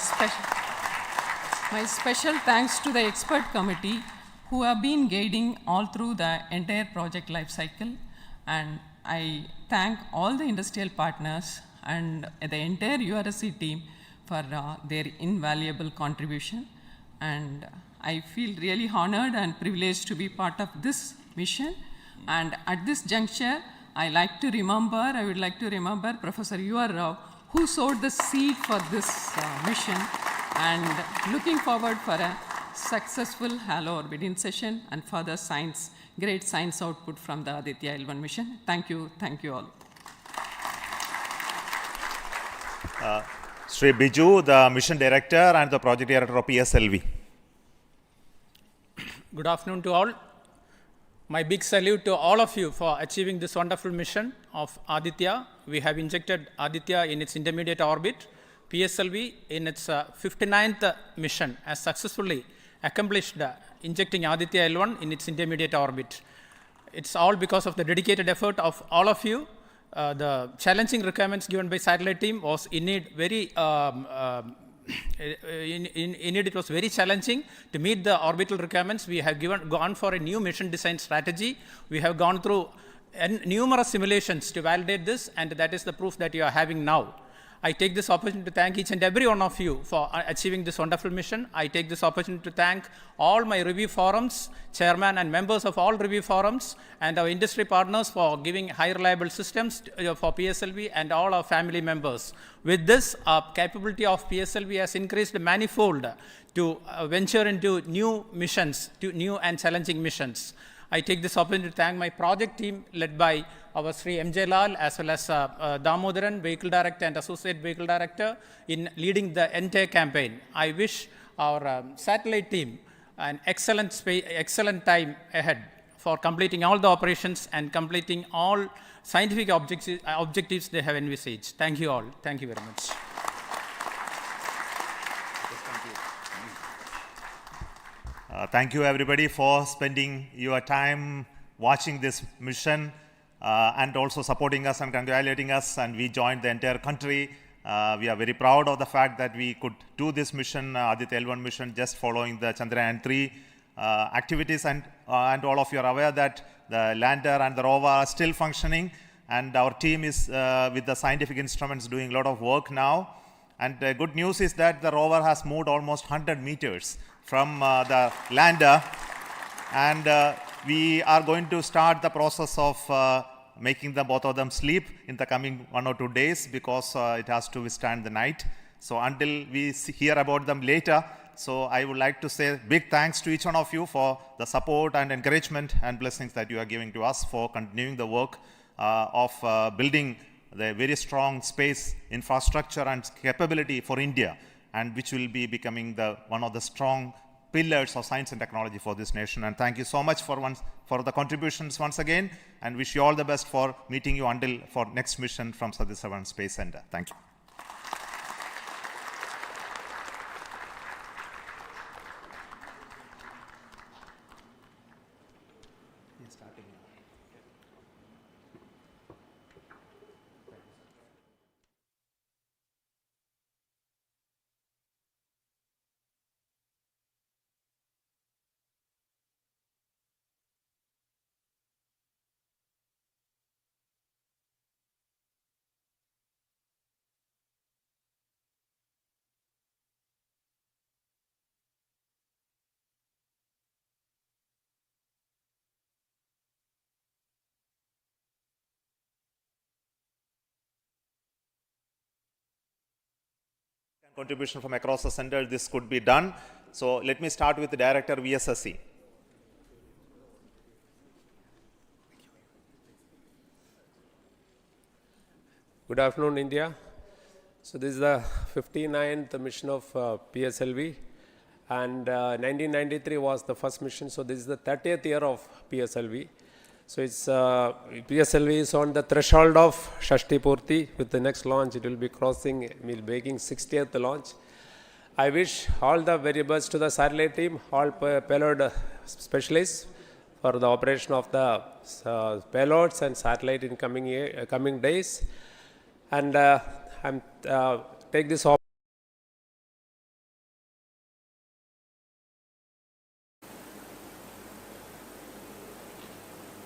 special thanks to the expert committee who have been guiding all through the entire project life cycle. And I thank all the industrial partners and the entire URSC team for their invaluable contribution. And I feel really honored and privileged to be part of this mission. And at this juncture, I would like to remember Professor U.R. Rao, who sowed the seed for this mission, and looking forward for a successful halo orbit insertion and further great science output from the Aditya L1 mission. Thank you all. Sri Biju, the Mission Director and the Project Director of PSLV. Good afternoon to all. My big salute to all of you for achieving this wonderful mission of Aditya. We have injected Aditya in its intermediate orbit. PSLV in its 59th mission has successfully accomplished injecting Aditya L1 in its intermediate orbit. It's all because of the dedicated effort of all of you. The challenging requirements given by satellite team was indeed very indeed it was very challenging to meet the orbital requirements. We have gone for a new mission design strategy. We have gone through numerous simulations to validate this, and that is the proof that you are having now. I take this opportunity to thank each and every one of you for achieving this wonderful mission. I take this opportunity to thank all my review forums, chairman and members of all review forums, and our industry partners for giving high reliable systems for PSLV, and all our family members. With this, our capability of PSLV has increased manifold to venture into new missions, to new and challenging missions. I take this opportunity to thank my project team led by our Sri M.J. Lal, as well as Damodaran, Vehicle Director and Associate Vehicle Director, in leading the entire campaign. I wish our satellite team an excellent time ahead for completing all the operations and completing all scientific objectives they have envisaged. Thank you all. Thank you very much. Thank you everybody for spending your time watching this mission and also supporting us and congratulating us, and we joined the entire country. We are very proud of the fact that we could do this mission, Aditya L1 mission, just following the Chandrayaan 3 activities, and all of you are aware that the lander and the rover are still functioning, and our team is with the scientific instruments doing a lot of work now. And the good news is that the rover has moved almost 100 meters from the lander, and we are going to start the process of making both of them sleep in the coming 1 or 2 days, because it has to withstand the night. So until we hear about them later, so I would like to say big thanks to each one of you for the support and encouragement and blessings that you are giving to us for continuing the work of building the very strong space infrastructure and capability for India, and which will be becoming one of the strong pillars of science and technology for this nation. And thank you so much for the contributions once again, and wish you all the best for meeting you for next mission from Satish Dhawan Space Center. Thank you. Contribution from across the center, this could be done. So let me start with the Director VSSC. Good afternoon, India. So this is the 59th mission of PSLV, and 1993 was the first mission. So this is the 30th year of PSLV. So it's PSLV is on the threshold of Shashti Purti. With the next launch, it will be making 60th launch. I wish all the very best to the satellite team, all payload specialists for the operation of the payloads and satellite in coming days. And I'm take this opportunity